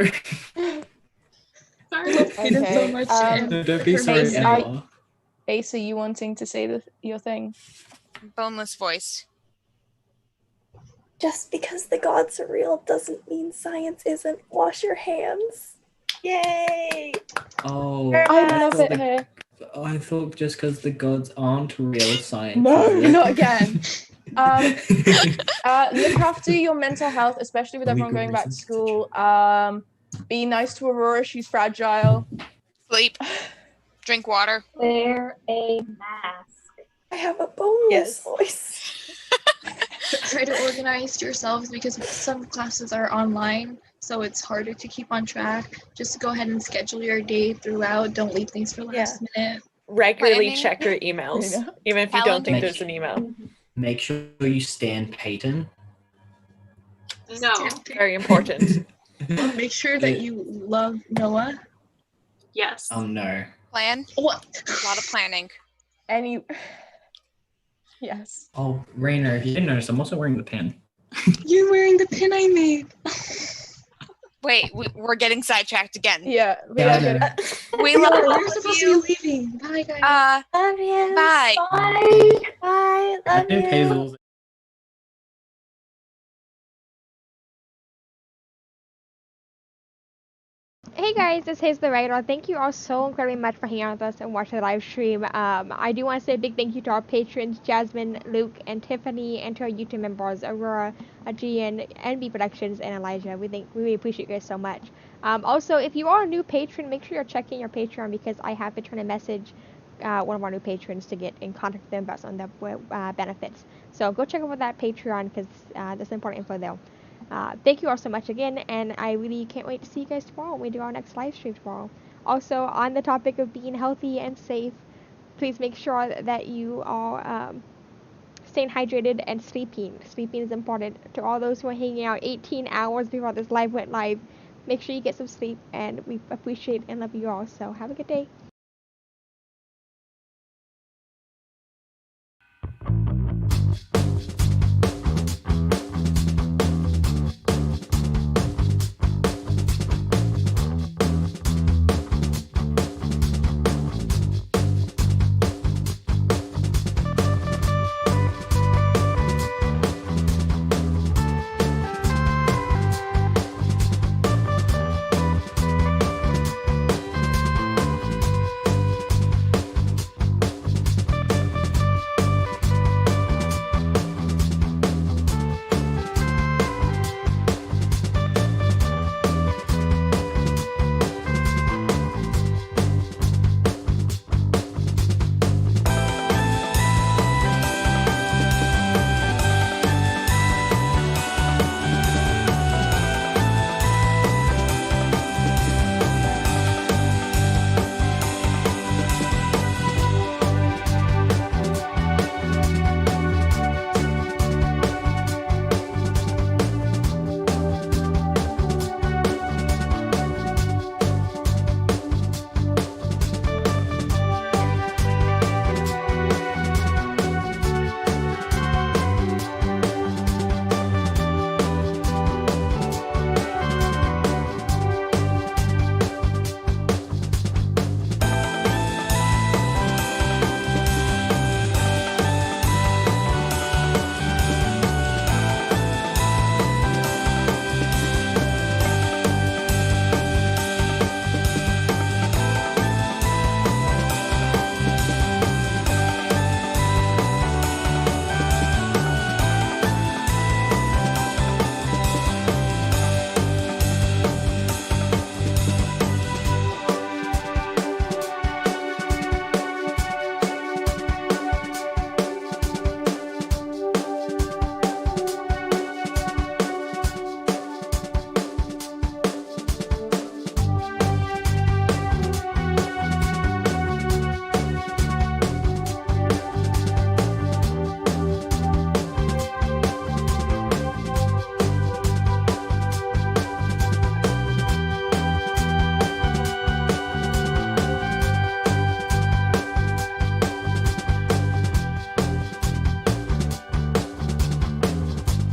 Sorry. Peyton so much. No, don't be sorry, Emma. Ace, are you wanting to say your thing? Boneless voice. Just because the gods are real doesn't mean science isn't. Wash your hands. Yay! Oh, I love it here. Oh, I thought just because the gods aren't real science. No, is it? not again. Look after your mental health, especially with everyone Legal going back to reasons, school. Be nice to Aurora. She's fragile. Sleep. Drink water. Wear a mask. I have a boneless Yes. voice. Try to organize yourselves because some classes are online, so it's harder to keep on track. Just go ahead and schedule your day throughout. Don't leave things for last minute. Regularly Planning. check your emails, Yeah. even if you don't think Calendar. there's an email. Make sure you stand Peyton. No. Very important. Make sure that you love Noah. Yes. No. Plan. What? A lot of planning. Yes. Oh, Rainer, if you didn't notice, I'm also wearing the pin. You're wearing the pin I made. Wait, we're getting sidetracked again. Yeah. We Yeah, I gotta know. get We love all We're of supposed you. to be leaving. Bye, guys. Love you. Bye. Bye. Bye. I Love think you. Hazel's Hey guys, this is the Radar. Thank you all so incredibly much for hanging out with us and watching the live stream. I do want to say a big thank you to our patrons, Jasmine, Luke, and Tiffany, and to our YouTube members, Aurora, Aegean, NB Productions, and Elijah. We really appreciate you guys so much. Also, if you are a new patron, make sure you're checking your Patreon because I have been trying to message one of our new patrons to get in contact with them about some of the benefits. So go check out that Patreon because there's important info there. Thank you all so much again, and I really can't wait to see you guys tomorrow when we do our next live stream tomorrow. Also, on the topic of being healthy and safe, please make sure that you are staying hydrated and sleeping. Sleeping is important. To all those who are hanging out 18 hours before this live went live, make sure you get some sleep, and we appreciate and love you all. So have a good day.